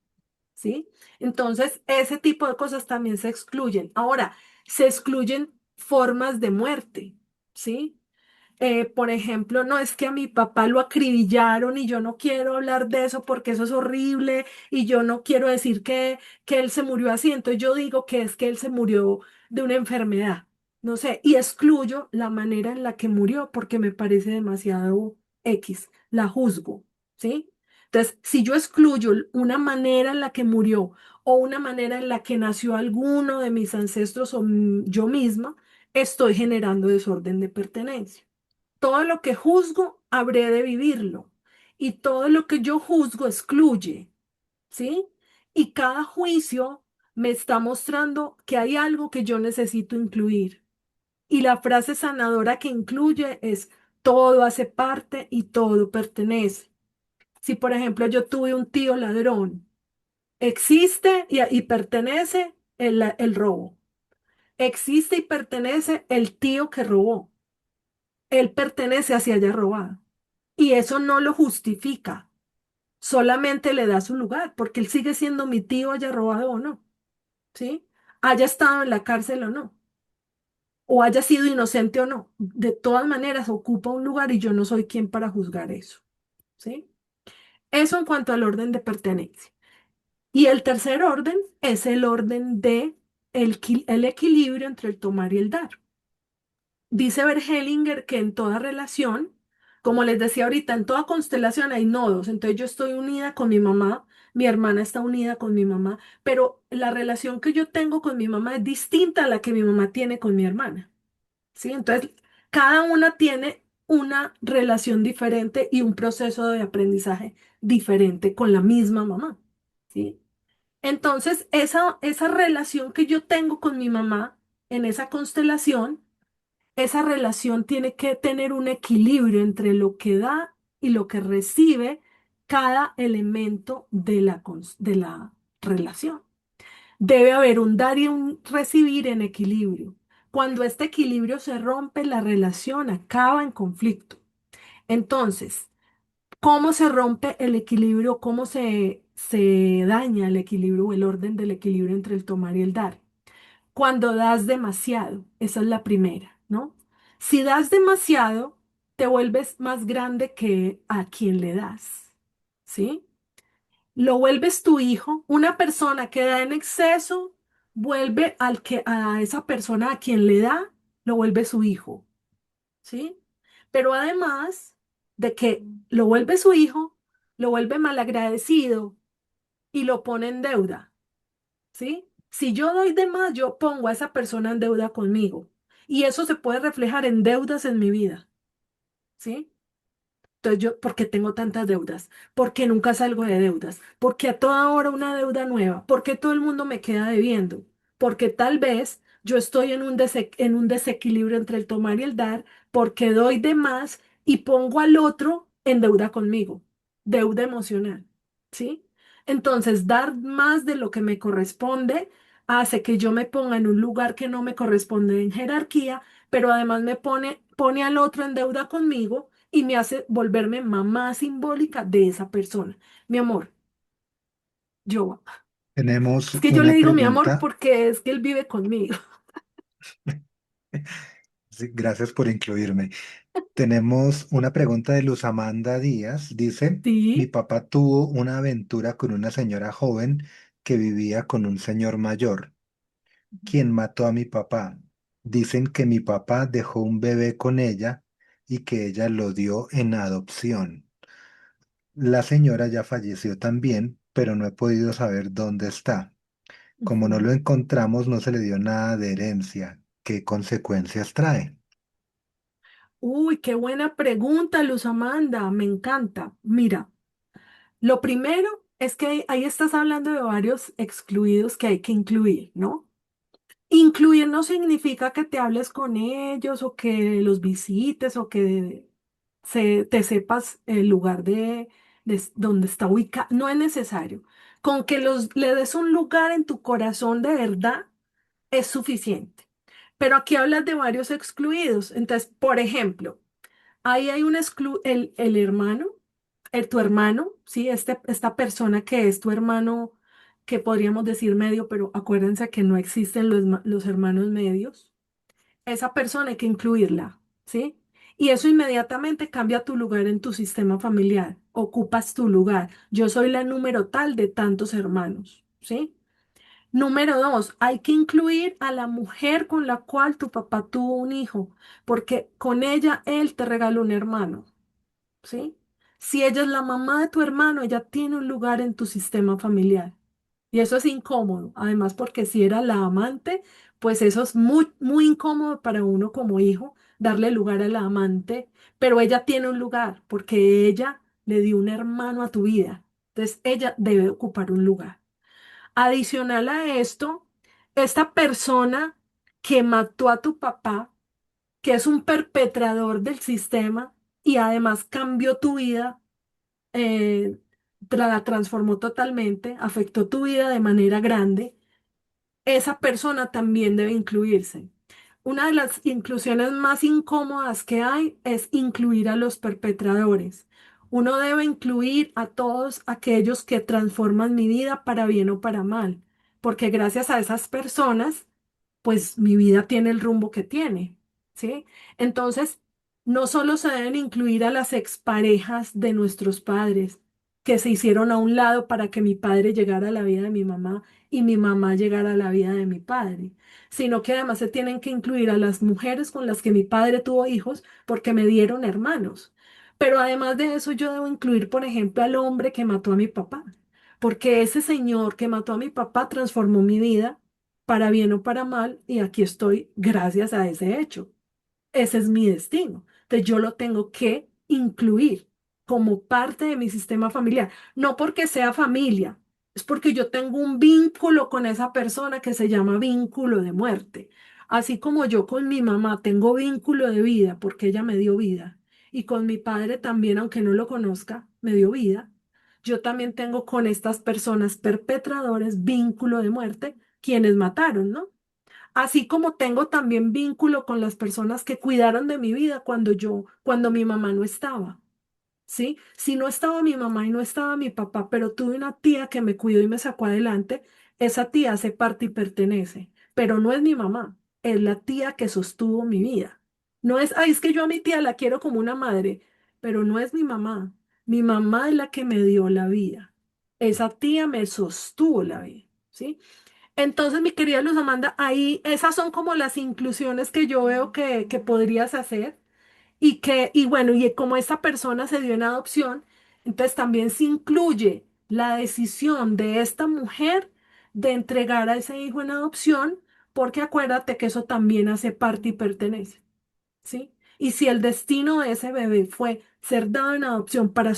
¿sí? Entonces, ese tipo de cosas también se excluyen. Ahora, se excluyen formas de muerte, ¿sí? Por ejemplo, no es que a mi papá lo acribillaron y yo no quiero hablar de eso porque eso es horrible y yo no quiero decir que él se murió así, entonces yo digo que es que él se murió de una enfermedad, no sé, y excluyo la manera en la que murió porque me parece demasiado X, la juzgo, ¿sí? Entonces, si yo excluyo una manera en la que murió o una manera en la que nació alguno de mis ancestros o yo misma, estoy generando desorden de pertenencia. Todo lo que juzgo, habré de vivirlo. Y todo lo que yo juzgo excluye, ¿sí? Y cada juicio me está mostrando que hay algo que yo necesito incluir. Y la frase sanadora que incluye es, todo hace parte y todo pertenece. Si, por ejemplo, yo tuve un tío ladrón, existe y pertenece el robo. Existe y pertenece el tío que robó. Él pertenece a si haya robado. Y eso no lo justifica, solamente le da su lugar, porque él sigue siendo mi tío, haya robado o no, ¿sí? Haya estado en la cárcel o no, o haya sido inocente o no. De todas maneras, ocupa un lugar y yo no soy quien para juzgar eso, ¿sí? Eso en cuanto al orden de pertenencia. Y el tercer orden es el orden de el equilibrio entre el tomar y el dar. Dice Bergelinger que en toda relación, como les decía ahorita, en toda constelación hay nodos. Entonces yo estoy unida con mi mamá, mi hermana está unida con mi mamá, pero la relación que yo tengo con mi mamá es distinta a la que mi mamá tiene con mi hermana. ¿Sí? Entonces, cada una tiene una relación diferente y un proceso de aprendizaje diferente con la misma mamá. ¿Sí? Entonces, esa relación que yo tengo con mi mamá en esa constelación, esa relación tiene que tener un equilibrio entre lo que da y lo que recibe cada elemento de la relación. Debe haber un dar y un recibir en equilibrio. Cuando este equilibrio se rompe, la relación acaba en conflicto. Entonces, ¿cómo se rompe el equilibrio? ¿Cómo se daña el equilibrio o el orden del equilibrio entre el tomar y el dar? Cuando das demasiado, esa es la primera, ¿no? Si das demasiado, te vuelves más grande que a quien le das, ¿sí? Lo vuelves tu hijo, una persona que da en exceso, vuelve a esa persona a quien le da, lo vuelve su hijo, ¿sí? Pero además de que lo vuelve su hijo, lo vuelve malagradecido y lo pone en deuda. ¿Sí? Si yo doy de más, yo pongo a esa persona en deuda conmigo. Y eso se puede reflejar en deudas en mi vida, ¿sí? Entonces yo, ¿por qué tengo tantas deudas? ¿Por qué nunca salgo de deudas? ¿Por qué a toda hora una deuda nueva? ¿Por qué todo el mundo me queda debiendo? Porque tal vez yo estoy en un desequilibrio entre el tomar y el dar, porque doy de más y pongo al otro en deuda conmigo, deuda emocional, ¿sí? Entonces, dar más de lo que me corresponde hace que yo me ponga en un lugar que no me corresponde en jerarquía, pero además pone al otro en deuda conmigo y me hace volverme mamá simbólica de esa persona. Mi amor, yo, Tenemos es que yo le una digo mi amor pregunta. porque es que él vive conmigo. Sí, gracias por incluirme. Tenemos una pregunta de Luz Amanda Díaz. Dice, mi Sí. papá tuvo una aventura con una señora joven que vivía con un señor mayor, quien mató a mi papá. Dicen que mi papá dejó un bebé con ella y que ella lo dio en adopción. La señora ya falleció también, pero no he podido saber dónde está. Como no Ujú. lo encontramos, no se le dio nada de herencia. ¿Qué consecuencias trae? Uy, qué buena pregunta, Luz Amanda, me encanta. Mira, lo primero es que ahí estás hablando de varios excluidos que hay que incluir, ¿no? Incluir no significa que te hables con ellos o que los visites o que te sepas el lugar de donde está ubicado. No es necesario. Con que le des un lugar en tu corazón de verdad es suficiente. Pero aquí hablas de varios excluidos. Entonces, por ejemplo, ahí hay el hermano, tu hermano, ¿sí? Esta persona que es tu hermano, que podríamos decir medio, pero acuérdense que no existen los hermanos medios. Esa persona hay que incluirla, ¿sí? Y eso inmediatamente cambia tu lugar en tu sistema familiar. Ocupas tu lugar. Yo soy la número tal de tantos hermanos, ¿sí? Número dos, hay que incluir a la mujer con la cual tu papá tuvo un hijo, porque con ella él te regaló un hermano. ¿Sí? Si ella es la mamá de tu hermano, ella tiene un lugar en tu sistema familiar. Y eso es incómodo, además porque si era la amante, pues eso es muy, muy incómodo para uno como hijo, darle lugar a la amante, pero ella tiene un lugar porque ella le dio un hermano a tu vida. Entonces, ella debe ocupar un lugar. Adicional a esto, esta persona que mató a tu papá, que es un perpetrador del sistema y además cambió tu vida, eh, la transformó totalmente, afectó tu vida de manera grande, esa persona también debe incluirse. Una de las inclusiones más incómodas que hay es incluir a los perpetradores. Uno debe incluir a todos aquellos que transforman mi vida para bien o para mal, porque gracias a esas personas pues mi vida tiene el rumbo que tiene, ¿sí? Entonces, no solo se deben incluir a las exparejas de nuestros padres, que se hicieron a un lado para que mi padre llegara a la vida de mi mamá y mi mamá llegara a la vida de mi padre, sino que además se tienen que incluir a las mujeres con las que mi padre tuvo hijos porque me dieron hermanos. Pero además de eso, yo debo incluir, por ejemplo, al hombre que mató a mi papá, porque ese señor que mató a mi papá transformó mi vida para bien o para mal, y aquí estoy gracias a ese hecho. Ese es mi destino. Entonces yo lo tengo que incluir como parte de mi sistema familiar. No porque sea familia, es porque yo tengo un vínculo con esa persona que se llama vínculo de muerte. Así como yo con mi mamá tengo vínculo de vida porque ella me dio vida. Y con mi padre también, aunque no lo conozca, me dio vida. Yo también tengo con estas personas perpetradores vínculo de muerte, quienes mataron, ¿no? Así como tengo también vínculo con las personas que cuidaron de mi vida cuando mi mamá no estaba, ¿sí? Si no estaba mi mamá y no estaba mi papá, pero tuve una tía que me cuidó y me sacó adelante, esa tía hace parte y pertenece, pero no es mi mamá, es la tía que sostuvo mi vida. No es, ay, es que yo a mi tía la quiero como una madre, pero no es mi mamá. Mi mamá es la que me dio la vida. Esa tía me sostuvo la vida, ¿sí? Entonces, mi querida Luz Amanda, ahí esas son como las inclusiones que yo veo que podrías hacer y bueno, y como esta persona se dio en adopción, entonces también se incluye la decisión de esta mujer de entregar a ese hijo en adopción, porque acuérdate que eso también hace parte y pertenece. ¿Sí? Y si el destino de ese bebé fue ser dado en adopción para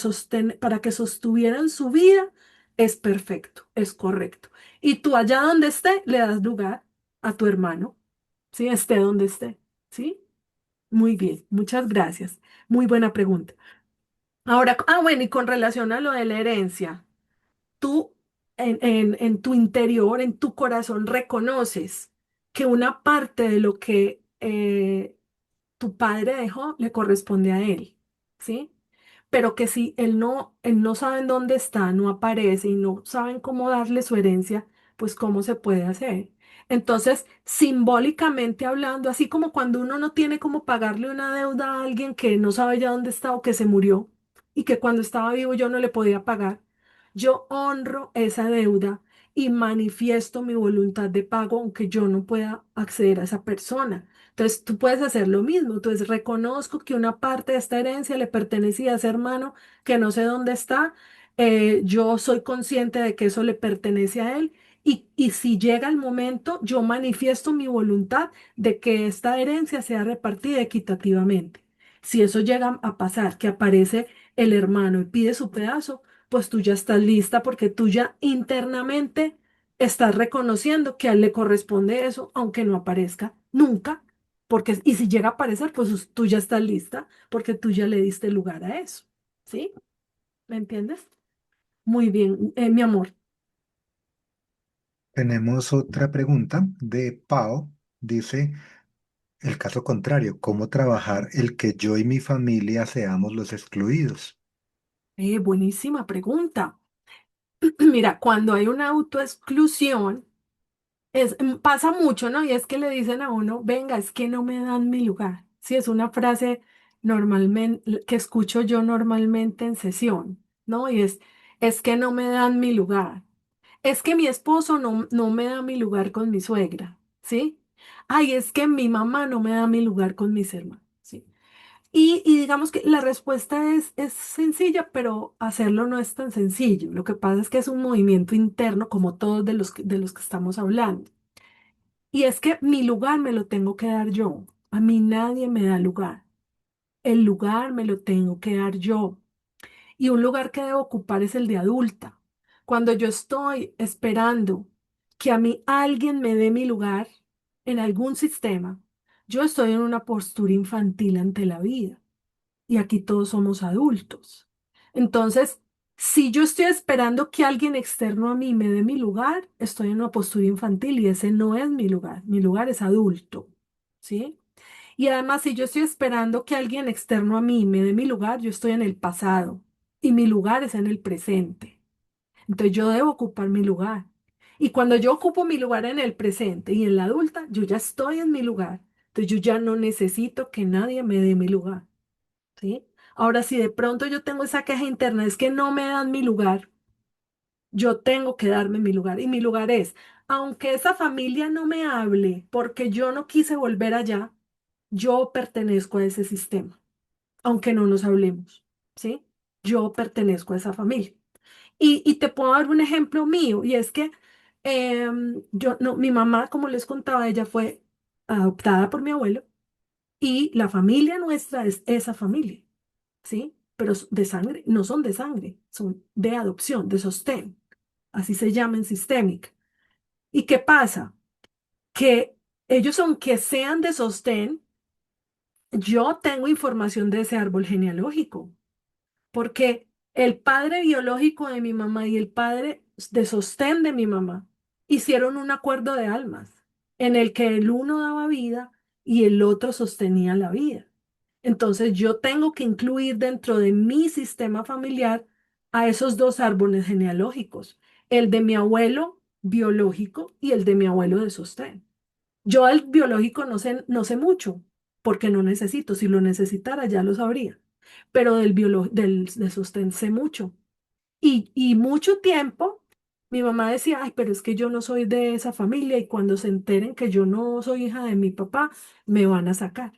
que sostuvieran su vida, es perfecto, es correcto. Y tú allá donde esté, le das lugar a tu hermano, ¿sí? Esté donde esté, ¿sí? Muy bien, muchas gracias. Muy buena pregunta. Ahora, bueno, y con relación a lo de la herencia, tú en tu interior, en tu corazón, reconoces que una parte de lo que tu padre dejó le corresponde a él, ¿sí? Pero que si él no sabe en dónde está, no aparece y no saben cómo darle su herencia, pues cómo se puede hacer. Entonces, simbólicamente hablando, así como cuando uno no tiene cómo pagarle una deuda a alguien que no sabe ya dónde está o que se murió y que cuando estaba vivo yo no le podía pagar, yo honro esa deuda y manifiesto mi voluntad de pago aunque yo no pueda acceder a esa persona. Entonces, tú puedes hacer lo mismo. Entonces, reconozco que una parte de esta herencia le pertenecía a ese hermano que no sé dónde está. Yo soy consciente de que eso le pertenece a él. Y si llega el momento, yo manifiesto mi voluntad de que esta herencia sea repartida equitativamente. Si eso llega a pasar, que aparece el hermano y pide su pedazo, pues tú ya estás lista porque tú ya internamente estás reconociendo que a él le corresponde eso, aunque no aparezca nunca. Porque, y si llega a aparecer, pues tú ya estás lista porque tú ya le diste lugar a eso. ¿Sí? ¿Me entiendes? Muy bien, mi amor. Tenemos otra pregunta de Pau. Dice, el caso contrario, ¿cómo trabajar el que yo y mi familia seamos los excluidos? Buenísima pregunta. Mira, cuando hay una autoexclusión, pasa mucho, ¿no? Y es que le dicen a uno, venga, es que no me dan mi lugar. Sí, es una frase normalmente que escucho yo normalmente en sesión, ¿no? Y es que no me dan mi lugar. Es que mi esposo no me da mi lugar con mi suegra, ¿sí? Ay, es que mi mamá no me da mi lugar con mis hermanos, ¿sí? Y digamos que la respuesta es sencilla, pero hacerlo no es tan sencillo. Lo que pasa es que es un movimiento interno, como todos de los que estamos hablando. Y es que mi lugar me lo tengo que dar yo. A mí nadie me da lugar. El lugar me lo tengo que dar yo. Y un lugar que debo ocupar es el de adulta. Cuando yo estoy esperando que a mí alguien me dé mi lugar en algún sistema, yo estoy en una postura infantil ante la vida. Y aquí todos somos adultos. Entonces, si yo estoy esperando que alguien externo a mí me dé mi lugar, estoy en una postura infantil y ese no es mi lugar es adulto, ¿sí? Y además, si yo estoy esperando que alguien externo a mí me dé mi lugar, yo estoy en el pasado y mi lugar es en el presente. Entonces, yo debo ocupar mi lugar. Y cuando yo ocupo mi lugar en el presente y en la adulta, yo ya estoy en mi lugar. Entonces, yo ya no necesito que nadie me dé mi lugar. ¿Sí? Ahora, si de pronto yo tengo esa queja interna, es que no me dan mi lugar, yo tengo que darme mi lugar. Y mi lugar es, aunque esa familia no me hable porque yo no quise volver allá, yo pertenezco a ese sistema, aunque no nos hablemos, ¿sí? Yo pertenezco a esa familia. Y te puedo dar un ejemplo mío, y es que yo, no, mi mamá, como les contaba, ella fue adoptada por mi abuelo, y la familia nuestra es esa familia. ¿Sí? Pero de sangre, no son de sangre, son de adopción, de sostén, así se llaman sistémica. ¿Y qué pasa? Que ellos, aunque sean de sostén, yo tengo información de ese árbol genealógico, porque el padre biológico de mi mamá y el padre de sostén de mi mamá hicieron un acuerdo de almas en el que el uno daba vida y el otro sostenía la vida. Entonces yo tengo que incluir dentro de mi sistema familiar a esos dos árboles genealógicos, el de mi abuelo biológico y el de mi abuelo de sostén. Yo al biológico no sé mucho, porque no necesito. Si lo necesitara ya lo sabría. Pero del de sostén sé mucho. Y mucho tiempo mi mamá decía, ay, pero es que yo no soy de esa familia y cuando se enteren que yo no soy hija de mi papá, me van a sacar.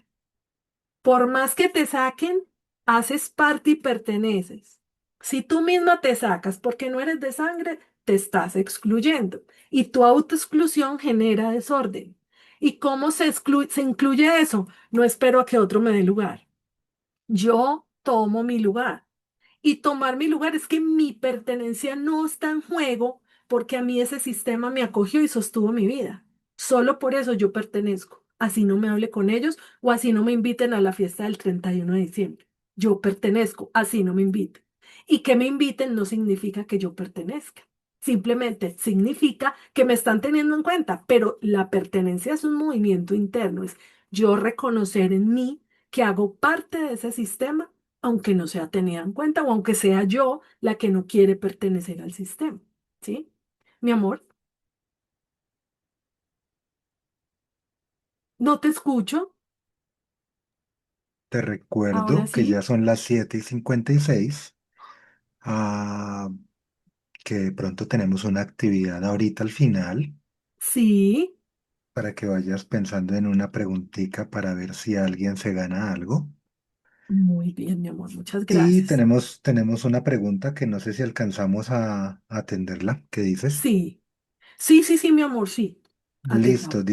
Por más que te saquen, haces parte y perteneces. Si tú misma te sacas porque no eres de sangre, te estás excluyendo. Y tu autoexclusión genera desorden. ¿Y cómo se incluye eso? No espero a que otro me dé lugar. Yo tomo mi lugar. Y tomar mi lugar es que mi pertenencia no está en juego porque a mí ese sistema me acogió y sostuvo mi vida. Solo por eso yo pertenezco. Así no me hable con ellos o así no me inviten a la fiesta del 31 de diciembre. Yo pertenezco, así no me inviten. Y que me inviten no significa que yo pertenezca. Simplemente significa que me están teniendo en cuenta, pero la pertenencia es un movimiento interno, es yo reconocer en mí que hago parte de ese sistema, aunque no sea tenida en cuenta o aunque sea yo la que no quiere pertenecer al sistema. ¿Sí? Mi amor, no te escucho. Te Ahora recuerdo que ya sí. son las 7:56, ah, que de pronto tenemos una actividad ahorita al final Sí. para que vayas pensando en una preguntita para ver si alguien se gana algo. Muy bien, mi amor, muchas Y gracias. tenemos una pregunta que no sé si alcanzamos a atenderla. ¿Qué dices? Sí. Sí, sí, sí, mi amor, sí. Listo, Atendamos.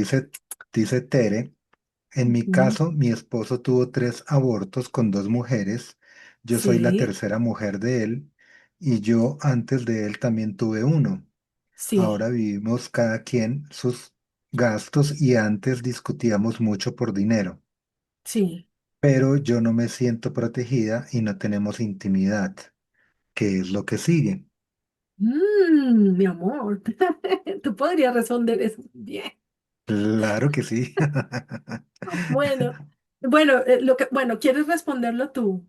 dice Tere. En mi Ujú. caso, mi esposo tuvo 3 abortos con 2 mujeres. Yo soy la Sí, tercera mujer de él y yo antes de él también tuve uno. sí, Ahora vivimos cada quien sus gastos y antes discutíamos mucho por dinero, sí. pero yo no me siento protegida y no tenemos intimidad. ¿Qué es lo que sigue? Mi amor, tú podrías responder eso bien. Claro que sí. Bueno, bueno, bueno, ¿quieres responderlo tú?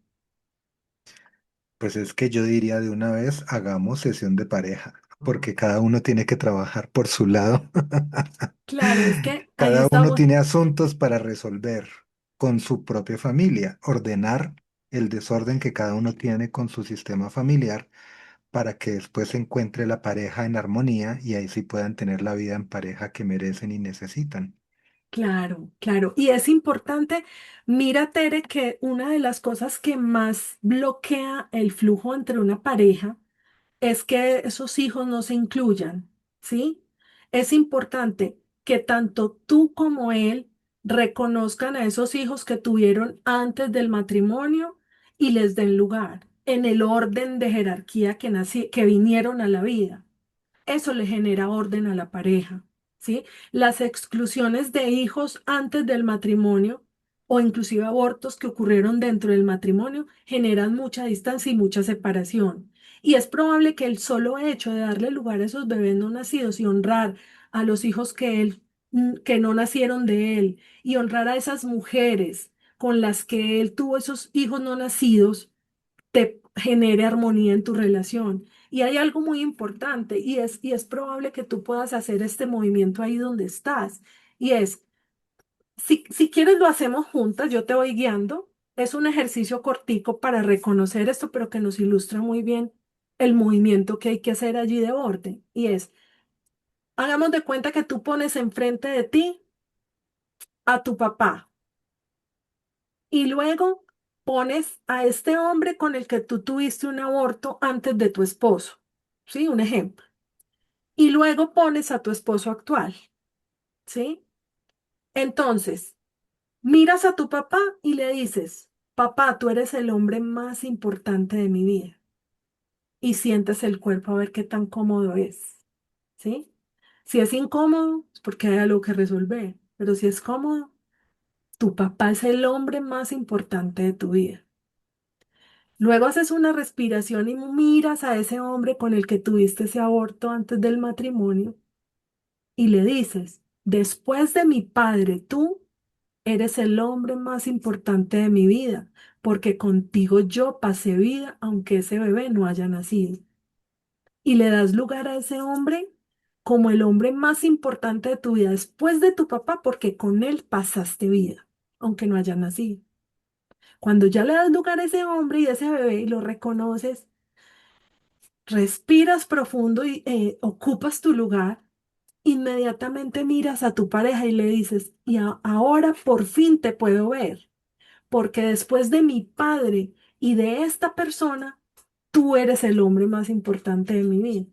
Pues es que yo diría de una vez, hagamos sesión de pareja, porque cada uno tiene que trabajar por su lado. Claro, es que ahí Cada uno estamos. tiene asuntos para resolver con su propia familia, ordenar el desorden que cada uno tiene con su sistema familiar para que después se encuentre la pareja en armonía y ahí sí puedan tener la vida en pareja que merecen y necesitan. Claro, claro. Y es importante, mira, Tere, que una de las cosas que más bloquea el flujo entre una pareja es que esos hijos no se incluyan, ¿sí? Es importante que tanto tú como él reconozcan a esos hijos que tuvieron antes del matrimonio y les den lugar en el orden de jerarquía que vinieron a la vida. Eso le genera orden a la pareja, ¿sí? Las exclusiones de hijos antes del matrimonio o inclusive abortos que ocurrieron dentro del matrimonio generan mucha distancia y mucha separación. Y es probable que el solo hecho de darle lugar a esos bebés no nacidos y honrar a los hijos que no nacieron de él y honrar a esas mujeres con las que él tuvo esos hijos no nacidos, te genere armonía en tu relación. Y hay algo muy importante y es probable que tú puedas hacer este movimiento ahí donde estás. Y es, si quieres lo hacemos juntas, yo te voy guiando. Es un ejercicio cortico para reconocer esto, pero que nos ilustra muy bien el movimiento que hay que hacer allí de orden. Y es, hagamos de cuenta que tú pones enfrente de ti a tu papá y luego pones a este hombre con el que tú tuviste un aborto antes de tu esposo. ¿Sí? Un ejemplo. Y luego pones a tu esposo actual. ¿Sí? Entonces, miras a tu papá y le dices, papá, tú eres el hombre más importante de mi vida. Y sientes el cuerpo a ver qué tan cómodo es. ¿Sí? Si es incómodo, es porque hay algo que resolver. Pero si es cómodo, tu papá es el hombre más importante de tu vida. Luego haces una respiración y miras a ese hombre con el que tuviste ese aborto antes del matrimonio y le dices, después de mi padre, tú eres el hombre más importante de mi vida, porque contigo yo pasé vida aunque ese bebé no haya nacido. Y le das lugar a ese hombre como el hombre más importante de tu vida después de tu papá, porque con él pasaste vida, aunque no haya nacido. Cuando ya le das lugar a ese hombre y a ese bebé y lo reconoces, respiras profundo y ocupas tu lugar, inmediatamente miras a tu pareja y le dices, y ahora por fin te puedo ver, porque después de mi padre y de esta persona, tú eres el hombre más importante de mi vida.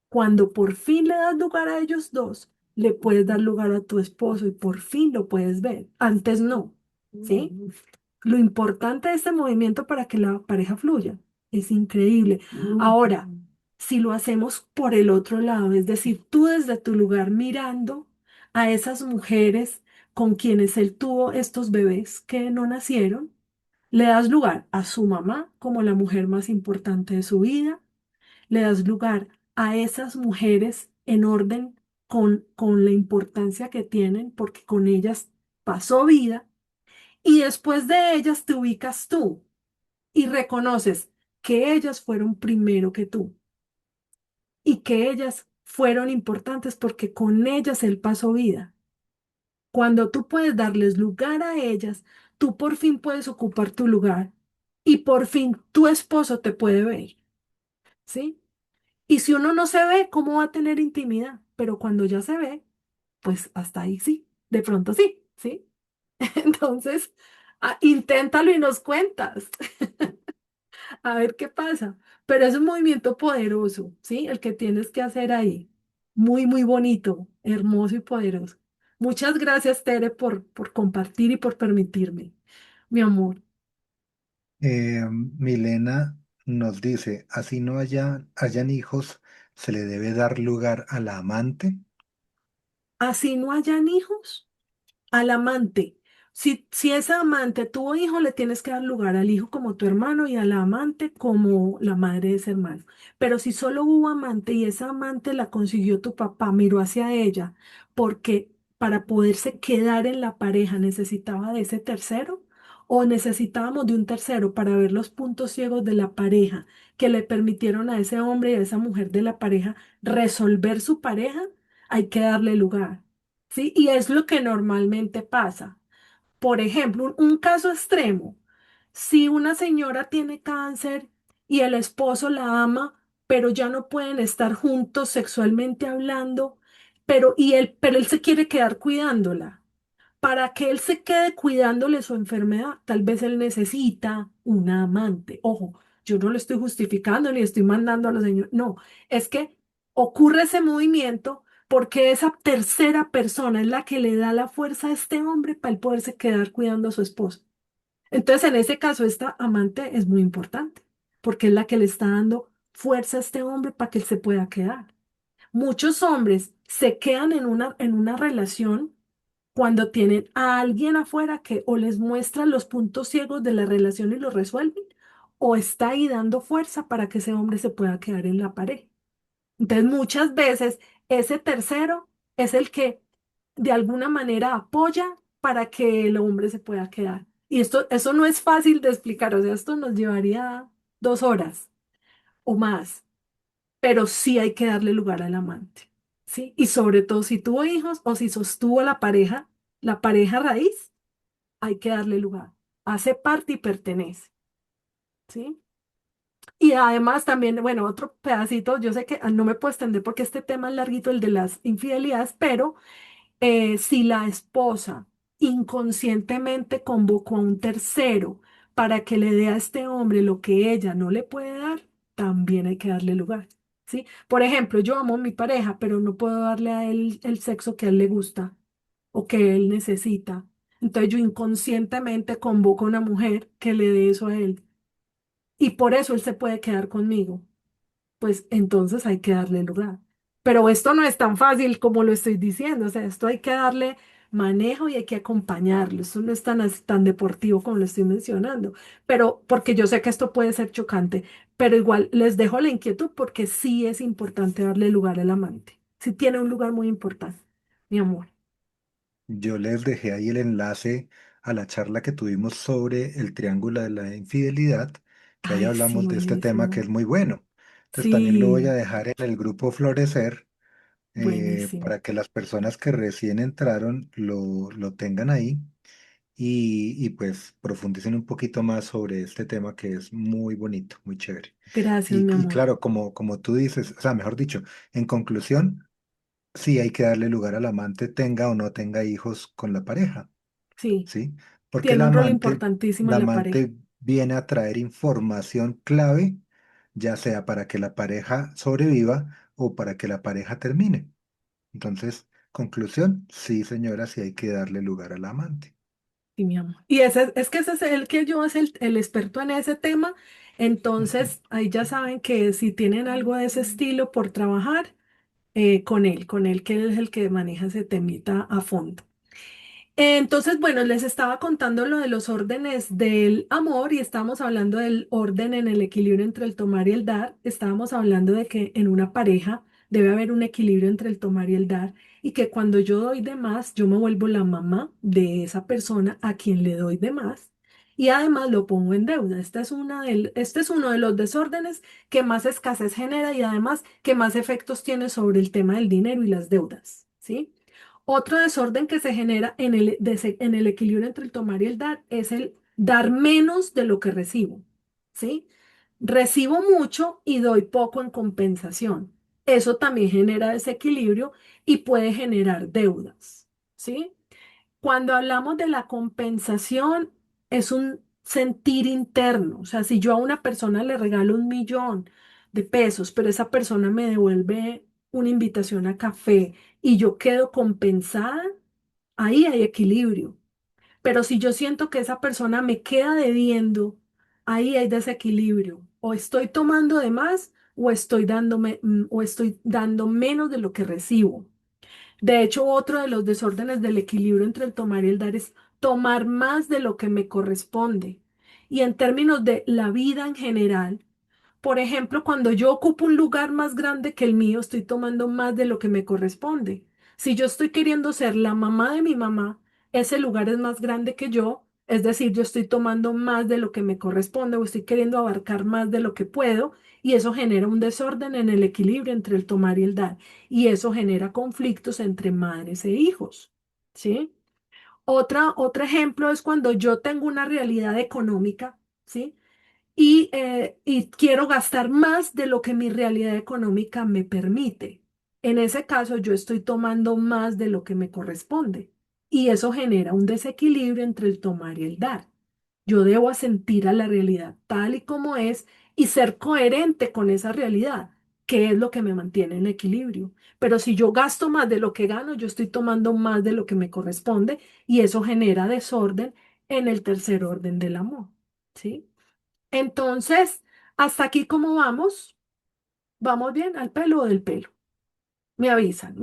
Cuando por fin le das lugar a ellos dos, le puedes dar lugar a tu esposo y por fin lo puedes ver. Antes no, ¿sí? Lo importante de este movimiento para que la pareja fluya es increíble. Ahora, si lo hacemos por el otro lado, es decir, tú desde tu lugar mirando a esas mujeres con quienes él tuvo estos bebés que no nacieron, le das lugar a su mamá como la mujer más importante de su vida, le das lugar a esas mujeres en orden con la importancia que tienen, porque con ellas pasó vida, y después de ellas te ubicas tú y reconoces que ellas fueron primero que tú y que ellas fueron importantes porque con ellas él pasó vida. Cuando tú puedes darles lugar a ellas, tú por fin puedes ocupar tu lugar y por fin tu esposo te puede ver, ¿sí? Y si uno no se ve, ¿cómo va a tener intimidad? Pero cuando ya se ve, pues hasta ahí sí, de pronto sí, ¿sí? Entonces, inténtalo y nos cuentas, a ver qué pasa. Pero es un movimiento poderoso, ¿sí? El que tienes que hacer ahí. Muy, muy bonito, hermoso y poderoso. Muchas gracias, Tere, por compartir y por permitirme, mi amor. Milena nos dice, así no hayan hijos, se le debe dar lugar a la amante. Así no hayan hijos. Al amante. Si esa amante tuvo hijo, le tienes que dar lugar al hijo como tu hermano y a la amante como la madre de ese hermano. Pero si solo hubo amante y esa amante la consiguió tu papá, miró hacia ella, porque para poderse quedar en la pareja necesitaba de ese tercero o necesitábamos de un tercero para ver los puntos ciegos de la pareja que le permitieron a ese hombre y a esa mujer de la pareja resolver su pareja, hay que darle lugar. ¿Sí? Y es lo que normalmente pasa. Por ejemplo, un caso extremo, si una señora tiene cáncer y el esposo la ama, pero ya no pueden estar juntos sexualmente hablando, pero él se quiere quedar cuidándola. Para que él se quede cuidándole su enfermedad, tal vez él necesita una amante. Ojo, yo no lo estoy justificando ni estoy mandando a los señores. No, es que ocurre ese movimiento porque esa tercera persona es la que le da la fuerza a este hombre para él poderse quedar cuidando a su esposo. Entonces, en ese caso, esta amante es muy importante porque es la que le está dando fuerza a este hombre para que él se pueda quedar. Muchos hombres se quedan en una relación cuando tienen a alguien afuera que o les muestra los puntos ciegos de la relación y lo resuelven, o está ahí dando fuerza para que ese hombre se pueda quedar en la pareja. Entonces, muchas veces ese tercero es el que de alguna manera apoya para que el hombre se pueda quedar. Y eso no es fácil de explicar, o sea, esto nos llevaría 2 horas o más, pero sí hay que darle lugar al amante, ¿sí? Y sobre todo si tuvo hijos o si sostuvo la pareja raíz, hay que darle lugar. Hace parte y pertenece, ¿sí? Y además también, bueno, otro pedacito, yo sé que no me puedo extender porque este tema es larguito, el de las infidelidades, pero si la esposa inconscientemente convocó a un tercero para que le dé a este hombre lo que ella no le puede dar, también hay que darle lugar, ¿sí? Por ejemplo, yo amo a mi pareja, pero no puedo darle a él el sexo que a él le gusta o que él necesita. Entonces yo inconscientemente convoco a una mujer que le dé eso a él y por eso él se puede quedar conmigo, pues entonces hay que darle lugar. Pero esto no es tan fácil como lo estoy diciendo, o sea, esto hay que darle manejo y hay que acompañarlo. Esto no es tan deportivo como lo estoy mencionando, pero porque yo sé que esto puede ser chocante, pero igual les dejo la inquietud porque sí es importante darle lugar al amante. Sí tiene un lugar muy importante, mi amor. Yo les dejé ahí el enlace a la charla que tuvimos sobre el triángulo de la infidelidad, que ahí Ay, sí, hablamos de este tema que buenísimo. es muy bueno. Entonces también lo voy a Sí, dejar en el grupo Florecer buenísimo. para que las personas que recién entraron lo tengan ahí y pues profundicen un poquito más sobre este tema que es muy bonito, muy chévere. Gracias, mi Y amor. claro, como tú dices, o sea, mejor dicho, en conclusión, sí hay que darle lugar al amante, tenga o no tenga hijos con la pareja, Sí, ¿sí? Porque tiene un rol importantísimo la en la pareja. amante viene a traer información clave, ya sea para que la pareja sobreviva o para que la pareja termine. Entonces, conclusión, sí, señora, sí hay que darle lugar al amante. Sí, mi amor. Y es que ese es el que yo es el experto en ese tema. Entonces, ahí ya saben que si tienen algo de ese estilo por trabajar, con él, que él es el que maneja ese temita a fondo. Entonces, bueno, les estaba contando lo de los órdenes del amor y estábamos hablando del orden en el equilibrio entre el tomar y el dar. Estábamos hablando de que en una pareja debe haber un equilibrio entre el tomar y el dar y que cuando yo doy de más, yo me vuelvo la mamá de esa persona a quien le doy de más y además lo pongo en deuda. Este es uno de los desórdenes que más escasez genera y además que más efectos tiene sobre el tema del dinero y las deudas, ¿sí? Otro desorden que se genera en el equilibrio entre el tomar y el dar es el dar menos de lo que recibo, ¿sí? Recibo mucho y doy poco en compensación. Eso también genera desequilibrio y puede generar deudas, ¿sí? Cuando hablamos de la compensación, es un sentir interno. O sea, si yo a una persona le regalo 1.000.000 de pesos, pero esa persona me devuelve una invitación a café y yo quedo compensada, ahí hay equilibrio. Pero si yo siento que esa persona me queda debiendo, ahí hay desequilibrio. O estoy tomando de más o estoy dando menos de lo que recibo. De hecho, otro de los desórdenes del equilibrio entre el tomar y el dar es tomar más de lo que me corresponde. Y en términos de la vida en general, por ejemplo, cuando yo ocupo un lugar más grande que el mío, estoy tomando más de lo que me corresponde. Si yo estoy queriendo ser la mamá de mi mamá, ese lugar es más grande que yo, es decir, yo estoy tomando más de lo que me corresponde o estoy queriendo abarcar más de lo que puedo y eso genera un desorden en el equilibrio entre el tomar y el dar y eso genera conflictos entre madres e hijos, ¿sí? Otro ejemplo es cuando yo tengo una realidad económica, ¿sí? Y quiero gastar más de lo que mi realidad económica me permite. En ese caso, yo estoy tomando más de lo que me corresponde y eso genera un desequilibrio entre el tomar y el dar. Yo debo asentir a la realidad tal y como es y ser coherente con esa realidad, que es lo que me mantiene en equilibrio. Pero si yo gasto más de lo que gano, yo estoy tomando más de lo que me corresponde y eso genera desorden en el tercer orden del amor, ¿sí? Entonces, hasta aquí, ¿cómo vamos? ¿Vamos bien? ¿Al pelo o del pelo? Me avisan.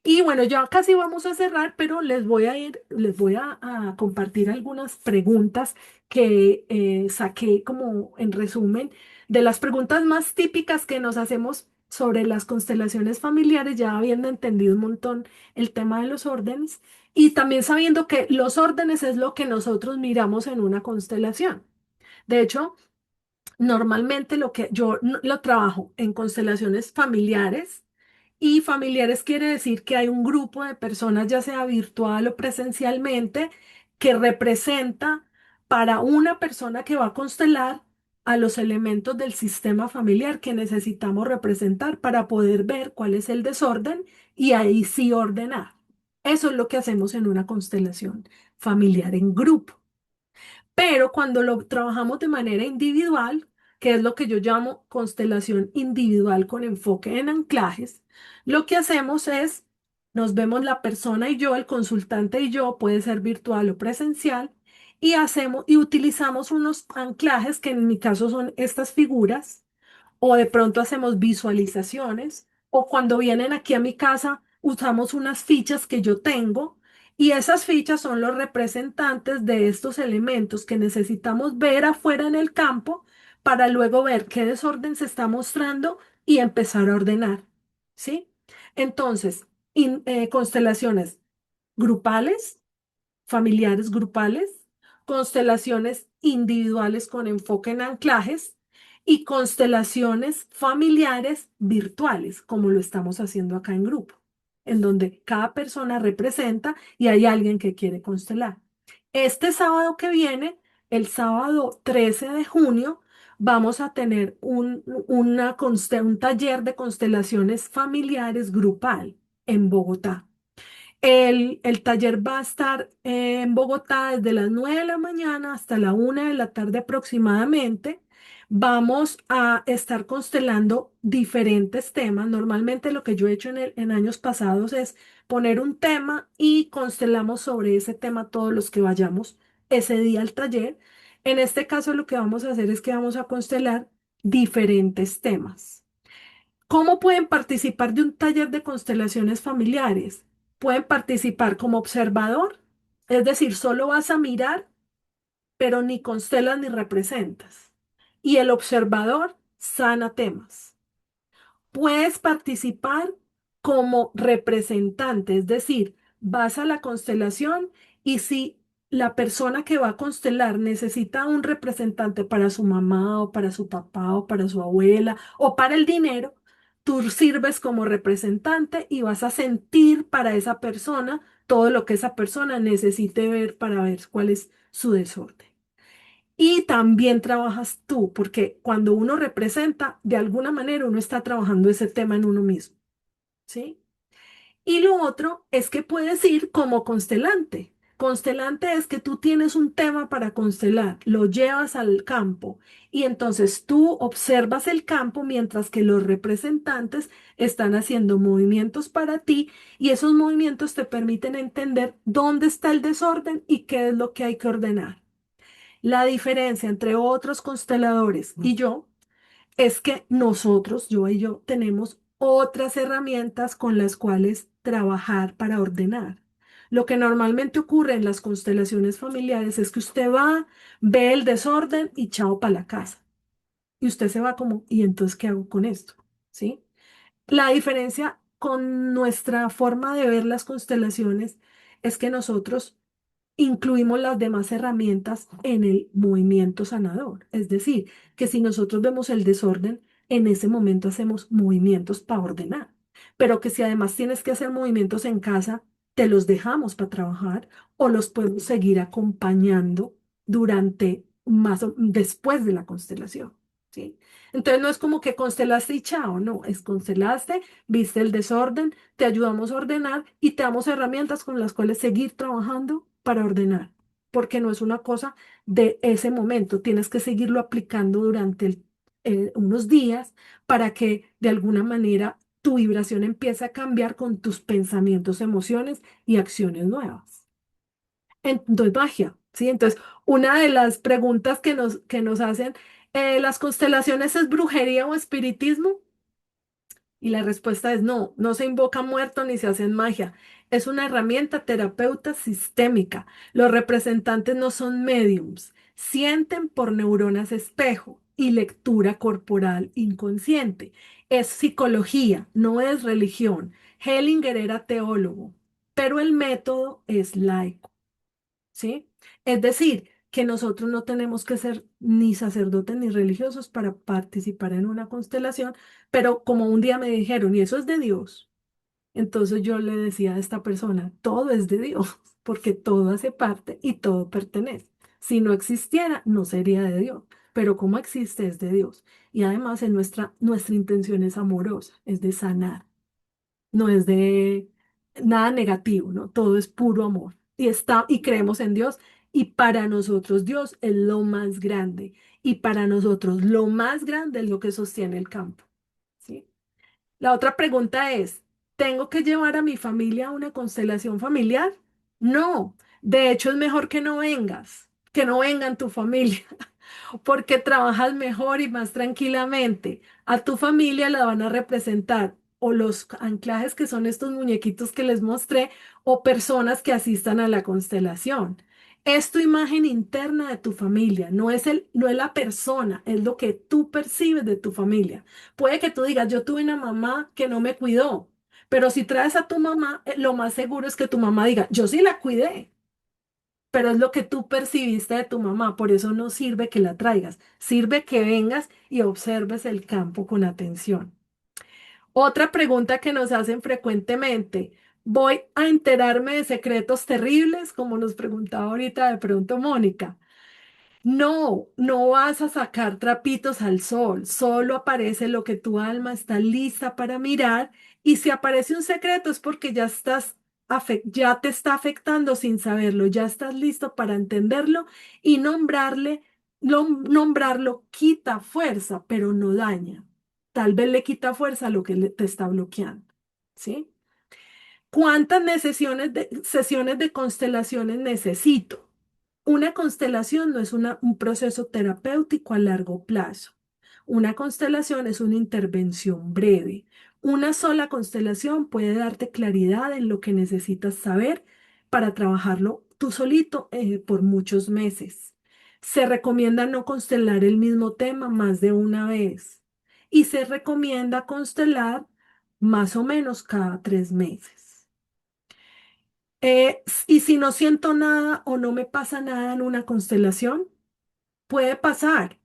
Y bueno, ya casi vamos a cerrar, pero les voy a compartir algunas preguntas que saqué como en resumen de las preguntas más típicas que nos hacemos sobre las constelaciones familiares, ya habiendo entendido un montón el tema de los órdenes y también sabiendo que los órdenes es lo que nosotros miramos en una constelación. De hecho, normalmente lo que lo trabajo en constelaciones familiares y familiares quiere decir que hay un grupo de personas, ya sea virtual o presencialmente, que representa para una persona que va a constelar a los elementos del sistema familiar que necesitamos representar para poder ver cuál es el desorden y ahí sí ordenar. Eso es lo que hacemos en una constelación familiar en grupo. Pero cuando lo trabajamos de manera individual, que es lo que yo llamo constelación individual con enfoque en anclajes, lo que hacemos es, nos vemos la persona y yo, el consultante y yo, puede ser virtual o presencial, y hacemos y utilizamos unos anclajes que en mi caso son estas figuras o de pronto hacemos visualizaciones, o cuando vienen aquí a mi casa, usamos unas fichas que yo tengo, y esas fichas son los representantes de estos elementos que necesitamos ver afuera en el campo para luego ver qué desorden se está mostrando y empezar a ordenar, ¿sí? Entonces, constelaciones grupales, familiares grupales, constelaciones individuales con enfoque en anclajes y constelaciones familiares virtuales, como lo estamos haciendo acá en grupo, en donde cada persona representa y hay alguien que quiere constelar. Este sábado que viene, el sábado 13 de junio, vamos a tener un taller de constelaciones familiares grupal en Bogotá. El taller va a estar en Bogotá desde las 9 de la mañana hasta la 1 de la tarde aproximadamente. Vamos a estar constelando diferentes temas. Normalmente lo que yo he hecho en años pasados es poner un tema y constelamos sobre ese tema todos los que vayamos ese día al taller. En este caso lo que vamos a hacer es que vamos a constelar diferentes temas. ¿Cómo pueden participar de un taller de constelaciones familiares? Pueden participar como observador, Es decir, solo vas a mirar, pero ni constelas ni representas. Y el observador sana temas. Puedes participar como representante, es decir, vas a la constelación y si la persona que va a constelar necesita un representante para su mamá o para su papá o para su abuela o para el dinero, tú sirves como representante y vas a sentir para esa persona todo lo que esa persona necesite ver para ver cuál es su desorden. Y también trabajas tú, porque cuando uno representa, de alguna manera uno está trabajando ese tema en uno mismo, ¿sí? Y lo otro es que puedes ir como constelante. Constelante es que tú tienes un tema para constelar, lo llevas al campo y entonces tú observas el campo mientras que los representantes están haciendo movimientos para ti y esos movimientos te permiten entender dónde está el desorden y qué es lo que hay que ordenar. La diferencia entre otros consteladores y yo es que nosotros, yo y yo, tenemos otras herramientas con las cuales trabajar para ordenar. Lo que normalmente ocurre en las constelaciones familiares es que usted va, ve el desorden y chao para la casa. Y usted se va como, ¿y entonces qué hago con esto? ¿Sí? La diferencia con nuestra forma de ver las constelaciones es que nosotros incluimos las demás herramientas en el movimiento sanador. Es decir, que si nosotros vemos el desorden, en ese momento hacemos movimientos para ordenar. Pero que si además tienes que hacer movimientos en casa, te los dejamos para trabajar o los podemos seguir acompañando durante más después de la constelación. ¿Sí? Entonces no es como que constelaste y chao, no, es constelaste, viste el desorden, te ayudamos a ordenar y te damos herramientas con las cuales seguir trabajando para ordenar, porque no es una cosa de ese momento, tienes que seguirlo aplicando durante unos días para que de alguna manera tu vibración empiece a cambiar con tus pensamientos, emociones y acciones nuevas. Entonces, magia, ¿sí? Entonces, una de las preguntas que nos hacen, ¿las constelaciones es brujería o espiritismo? Y la respuesta es no, no se invoca muerto ni se hace magia. Es una herramienta terapeuta sistémica. Los representantes no son mediums, sienten por neuronas espejo y lectura corporal inconsciente. Es psicología, no es religión. Hellinger era teólogo, pero el método es laico. ¿Sí? Es decir, que nosotros no tenemos que ser ni sacerdotes ni religiosos para participar en una constelación, pero como un día me dijeron, y eso es de Dios, entonces yo le decía a esta persona, todo es de Dios, porque todo hace parte y todo pertenece. Si no existiera, no sería de Dios, pero como existe es de Dios. Y además nuestra intención es amorosa, es de sanar, no es de nada negativo, ¿no? Todo es puro amor. Y creemos en Dios. Y para nosotros Dios es lo más grande. Y para nosotros lo más grande es lo que sostiene el campo. ¿Sí? La otra pregunta es, ¿tengo que llevar a mi familia a una constelación familiar? No. De hecho, es mejor que no vengas, que no vengan tu familia porque trabajas mejor y más tranquilamente. A tu familia la van a representar o los anclajes que son estos muñequitos que les mostré o personas que asistan a la constelación. Es tu imagen interna de tu familia, no es la persona, es lo que tú percibes de tu familia. Puede que tú digas, yo tuve una mamá que no me cuidó, pero si traes a tu mamá, lo más seguro es que tu mamá diga, yo sí la cuidé, pero es lo que tú percibiste de tu mamá, por eso no sirve que la traigas, sirve que vengas y observes el campo con atención. Otra pregunta que nos hacen frecuentemente, ¿voy a enterarme de secretos terribles, como nos preguntaba ahorita de pronto Mónica? No, no vas a sacar trapitos al sol, solo aparece lo que tu alma está lista para mirar y si aparece un secreto es porque ya te está afectando sin saberlo, ya estás listo para entenderlo y nombrarlo quita fuerza, pero no daña. Tal vez le quita fuerza a lo que te está bloqueando, ¿sí? ¿Cuántas sesiones de constelaciones necesito? Una constelación no es un proceso terapéutico a largo plazo. Una constelación es una intervención breve. Una sola constelación puede darte claridad en lo que necesitas saber para trabajarlo tú solito por muchos meses. Se recomienda no constelar el mismo tema más de una vez y se recomienda constelar más o menos cada 3 meses. Y si no siento nada o no me pasa nada en una constelación, puede pasar.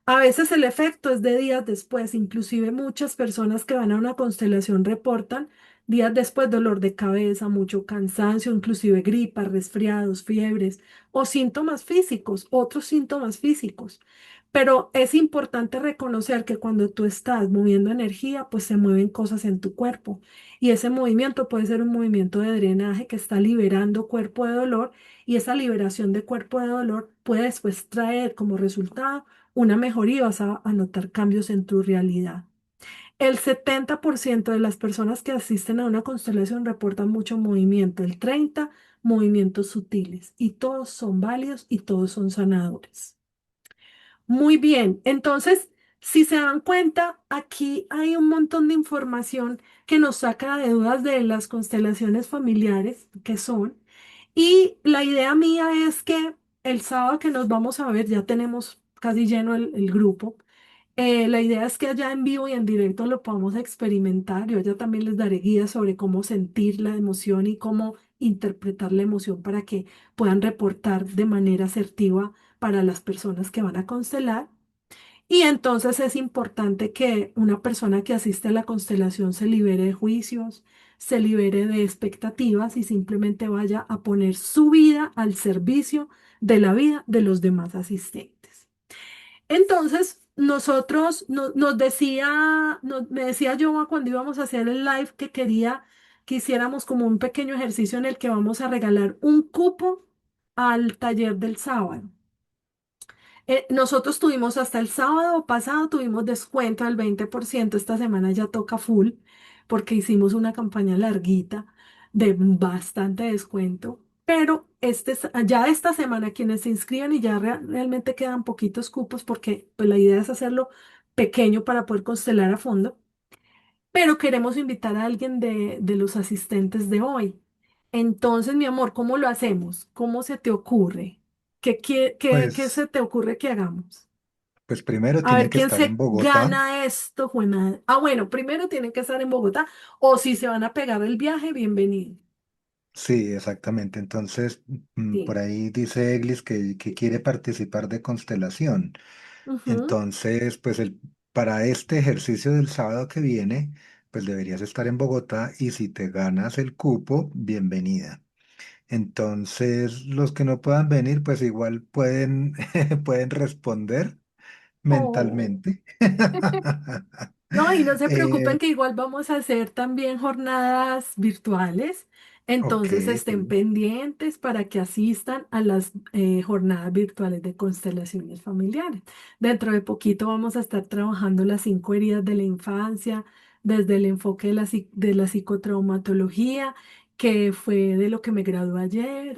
A veces el efecto es de días después. Inclusive muchas personas que van a una constelación reportan días después dolor de cabeza, mucho cansancio, inclusive gripas, resfriados, fiebres o síntomas físicos, otros síntomas físicos. Pero es importante reconocer que cuando tú estás moviendo energía, pues se mueven cosas en tu cuerpo. Y ese movimiento puede ser un movimiento de drenaje que está liberando cuerpo de dolor y esa liberación de cuerpo de dolor puede después traer como resultado una mejoría y vas a notar cambios en tu realidad. El 70% de las personas que asisten a una constelación reportan mucho movimiento, el 30% movimientos sutiles y todos son válidos y todos son sanadores. Muy bien, entonces, si se dan cuenta, aquí hay un montón de información que nos saca de dudas de las constelaciones familiares que son. Y la idea mía es que el sábado que nos vamos a ver, ya tenemos casi lleno el grupo. La idea es que allá en vivo y en directo lo podamos experimentar. Yo ya también les daré guías sobre cómo sentir la emoción y cómo interpretar la emoción para que puedan reportar de manera asertiva para las personas que van a constelar. Y entonces es importante que una persona que asiste a la constelación se libere de juicios, se libere de expectativas y simplemente vaya a poner su vida al servicio de la vida de los demás asistentes. Entonces, me decía yo cuando íbamos a hacer el live que quería que hiciéramos como un pequeño ejercicio en el que vamos a regalar un cupo al taller del sábado. Nosotros tuvimos hasta el sábado pasado, tuvimos descuento del 20%. Esta semana ya toca full porque hicimos una campaña larguita de bastante descuento. Pero ya esta semana quienes se inscriban y ya realmente quedan poquitos cupos porque pues, la idea es hacerlo pequeño para poder constelar a fondo, pero queremos invitar a alguien de los asistentes de hoy. Entonces, mi amor, ¿cómo lo hacemos? ¿Cómo se te ocurre? ¿Qué Pues, se te ocurre que hagamos? pues primero A tiene ver, que ¿quién estar en se Bogotá. gana esto, jue madre? Ah, bueno, primero tienen que estar en Bogotá o si se van a pegar el viaje, bienvenido. Sí, exactamente. Entonces, por Sí. ahí dice Eglis que quiere participar de Constelación. Ujú. Entonces, pues para este ejercicio del sábado que viene, pues deberías estar en Bogotá y si te ganas el cupo, bienvenida. Entonces, los que no puedan venir, pues igual pueden, pueden responder Oh. mentalmente. No, y no se preocupen Eh, que igual vamos a hacer también jornadas virtuales, ok, entonces estén sí. pendientes para que asistan a las jornadas virtuales de constelaciones familiares. Dentro de poquito vamos a estar trabajando las 5 heridas de la infancia desde el enfoque de la psicotraumatología, que fue de lo que me gradué ayer.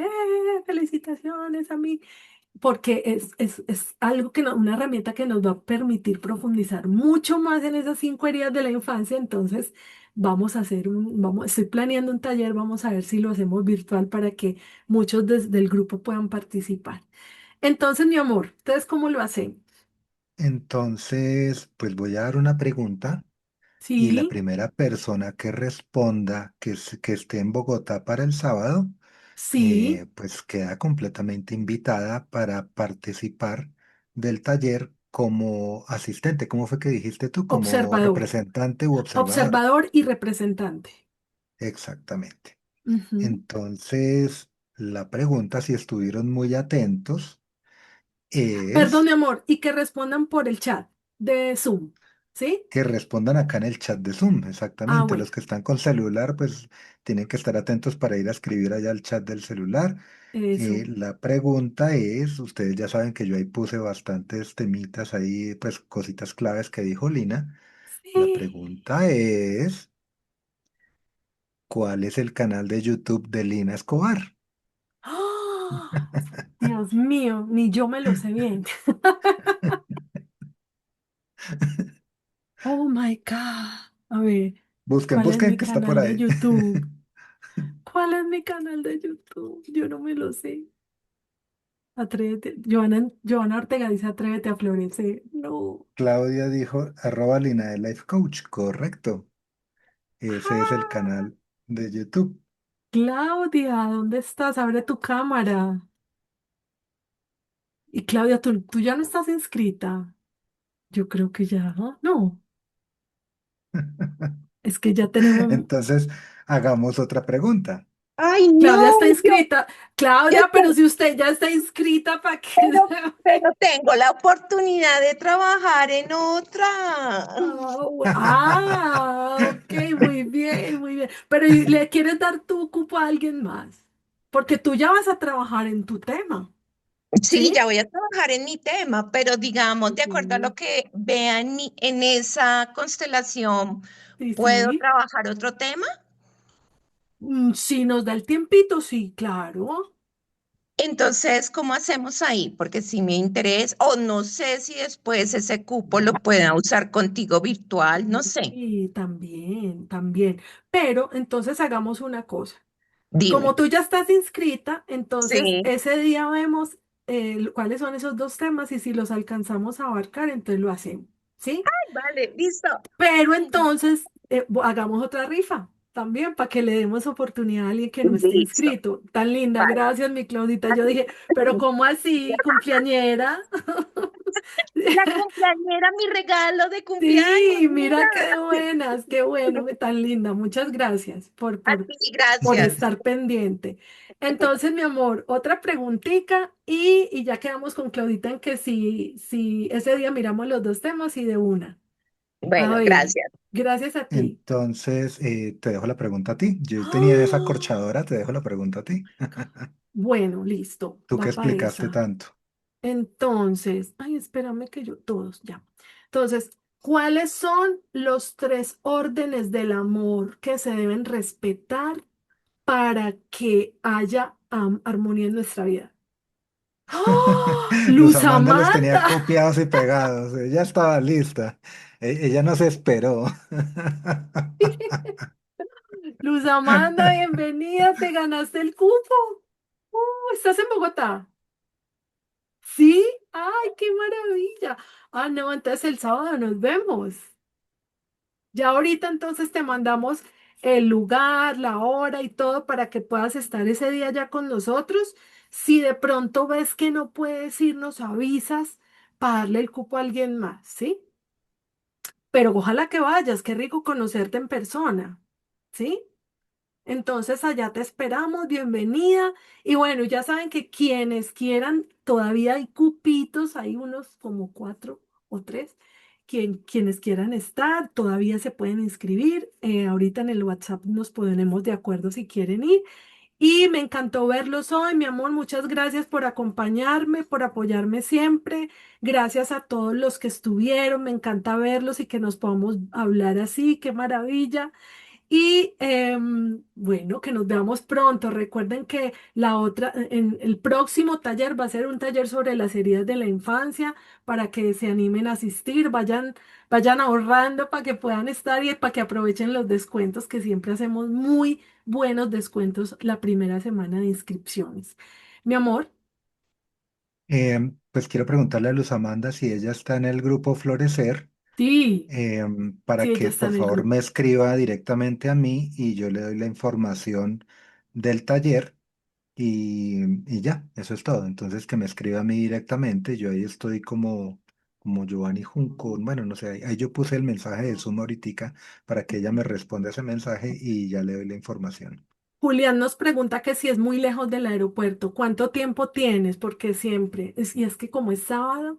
¡Felicitaciones a mí! Porque es algo una herramienta que nos va a permitir profundizar mucho más en esas 5 heridas de la infancia. Entonces, estoy planeando un taller, vamos a ver si lo hacemos virtual para que muchos del grupo puedan participar. Entonces, mi amor, ¿entonces cómo lo hacen? Entonces, pues voy a dar una pregunta y la Sí, primera persona que responda que esté en Bogotá para el sábado, sí, pues queda completamente invitada para participar del taller como asistente. ¿Cómo fue que dijiste tú? Como observador, representante u observador. observador y representante. Exactamente. Ujú. Entonces, la pregunta, si estuvieron muy atentos, Perdón, es mi amor, y que respondan por el chat de Zoom, ¿sí? que respondan acá en el chat de Zoom. Ah, Exactamente. bueno, Los que están con celular, pues tienen que estar atentos para ir a escribir allá al chat del celular. eso. La pregunta es, ustedes ya saben que yo ahí puse bastantes temitas ahí, pues cositas claves que dijo Lina. La Sí. pregunta es, ¿cuál es el canal de YouTube de Lina Escobar? ¡Ah! Dios mío, ni yo me lo sé bien. Oh my God. A ver, Busquen, ¿cuál es busquen mi que está por canal de ahí. YouTube? ¿Cuál es mi canal de YouTube? Yo no me lo sé. Atrévete. Joana Ortega dice, atrévete a florecer. No. Claudia dijo, arroba Lina de Life Coach, correcto. Ese es el ¡Ah! canal de YouTube. Claudia, ¿dónde estás? Abre tu cámara. Y Claudia, tú ya no estás inscrita. Yo creo que ya, ¿no? No, es que ya tenemos. Entonces, hagamos otra pregunta. Ay, Claudia no, está inscrita. Claudia, pero yo, si usted ya está inscrita, ¿para qué? pero tengo la oportunidad de trabajar en otra. Ok, muy bien, muy bien. Pero ¿y le quieres dar tu cupo a alguien más? Porque tú ya vas a trabajar en tu tema, Sí, ¿sí? ya voy a trabajar en mi tema, pero digamos, de acuerdo a lo Sí, que vea en esa constelación, sí, ¿puedo sí. trabajar otro tema? Si nos da el tiempito, sí, claro. Entonces, ¿cómo hacemos ahí? Porque si me interesa, o no sé si después ese cupo lo pueda usar contigo virtual, no sé. Y también, también. Pero entonces hagamos una cosa. Como Dime. tú ya estás inscrita, entonces Sí. ese día vemos cuáles son esos dos temas y si los alcanzamos a abarcar, entonces lo hacemos, ¿sí? Vale, listo. Pero entonces hagamos otra rifa también para que le demos oportunidad a alguien que no esté Listo. inscrito. Tan linda, Vale. gracias, mi Claudita. Yo dije, pero ¿cómo así, cumpleañera? La cumpleañera, mi regalo de cumpleaños, Sí, mira qué mira. buenas, qué bueno, tan linda. Muchas gracias A ti, por gracias. estar pendiente. Entonces, mi amor, otra preguntita y ya quedamos con Claudita en que si ese día miramos los dos temas y de una. A Bueno, ver, gracias. gracias a ti. Entonces, te dejo la pregunta a ti. Yo tenía esa ¡Ah! corchadora, te dejo la pregunta a ti. Bueno, listo, Tú que va para explicaste esa. tanto. Entonces, ay, espérame que yo, todos, ya. Entonces, ¿cuáles son los tres órdenes del amor que se deben respetar para que haya armonía en nuestra vida? ¡Ah! Luz Luz Amanda los Amanda. tenía copiados y pegados. Ella estaba lista. Ella no se esperó. Luz Amanda, bienvenida, te ganaste el cupo. Uh, ¿Estás en Bogotá? ¿Sí? ¡Ay, qué maravilla! Ah, no, entonces el sábado nos vemos. Ya ahorita entonces te mandamos el lugar, la hora y todo para que puedas estar ese día ya con nosotros. Si de pronto ves que no puedes ir, nos avisas para darle el cupo a alguien más, ¿sí? Pero ojalá que vayas, qué rico conocerte en persona, ¿sí? Entonces allá te esperamos, bienvenida. Y bueno, ya saben que quienes quieran, todavía hay cupitos, hay unos como cuatro o tres. Quienes quieran estar, todavía se pueden inscribir. Ahorita en el WhatsApp nos ponemos de acuerdo si quieren ir. Y me encantó verlos hoy, mi amor. Muchas gracias por acompañarme, por apoyarme siempre. Gracias a todos los que estuvieron. Me encanta verlos y que nos podamos hablar así. Qué maravilla. Y bueno, que nos veamos pronto. Recuerden que en el próximo taller va a ser un taller sobre las heridas de la infancia para que se animen a asistir, vayan ahorrando para que puedan estar y para que aprovechen los descuentos que siempre hacemos muy buenos descuentos la primera semana de inscripciones. Mi amor, Pues quiero preguntarle a Luz Amanda si ella está en el grupo Florecer, sí, sí, para ella que está por en el favor grupo. me escriba directamente a mí y yo le doy la información del taller y ya, eso es todo. Entonces que me escriba a mí directamente, yo ahí estoy como Giovanni Junco, bueno, no sé, ahí yo puse el mensaje de Zoom ahoritica para que ella me responda ese mensaje y ya le doy la información. Julián nos pregunta que si es muy lejos del aeropuerto, ¿cuánto tiempo tienes? Porque siempre, y es que como es sábado,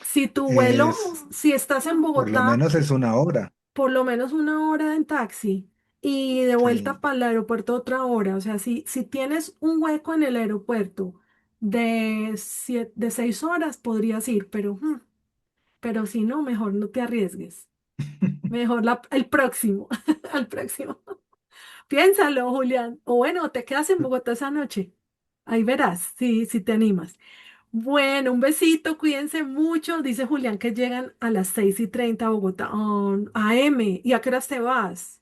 si tu vuelo, Es, si estás en por lo Bogotá, menos es una hora, por lo menos una hora en taxi y de vuelta sí. para el aeropuerto otra hora. O sea, si tienes un hueco en el aeropuerto de 6 horas, podrías ir, pero si no, mejor no te arriesgues. Mejor el próximo, al próximo. Piénsalo, Julián. O bueno, te quedas en Bogotá esa noche. Ahí verás, si te animas. Bueno, un besito, cuídense mucho. Dice Julián que llegan a las 6:30 a Bogotá. AM. ¿Y a qué horas te vas?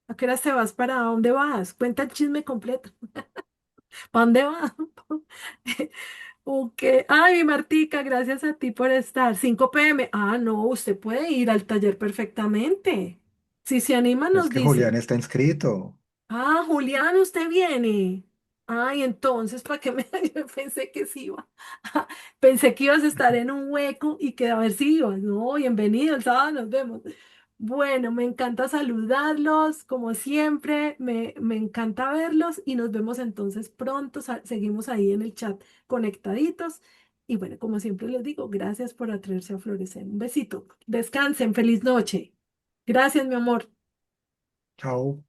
¿A qué hora te vas? ¿Para dónde vas? Cuenta el chisme completo. ¿Para dónde vas? Ok. Ay, Martica, gracias a ti por estar. 5 p.m. Ah, no, usted puede ir al taller perfectamente. Si se anima, Es nos que Julián dice. está inscrito. Ah, Julián, usted viene. Ay, entonces, ¿para qué me? Yo pensé que sí iba. Pensé que ibas a estar en un hueco y que a ver si ibas. No, bienvenido, el sábado nos vemos. Bueno, me encanta saludarlos, como siempre, me encanta verlos y nos vemos entonces pronto. Seguimos ahí en el chat conectaditos. Y bueno, como siempre les digo, gracias por atreverse a florecer. Un besito. Descansen, feliz noche. Gracias, mi amor. Chao.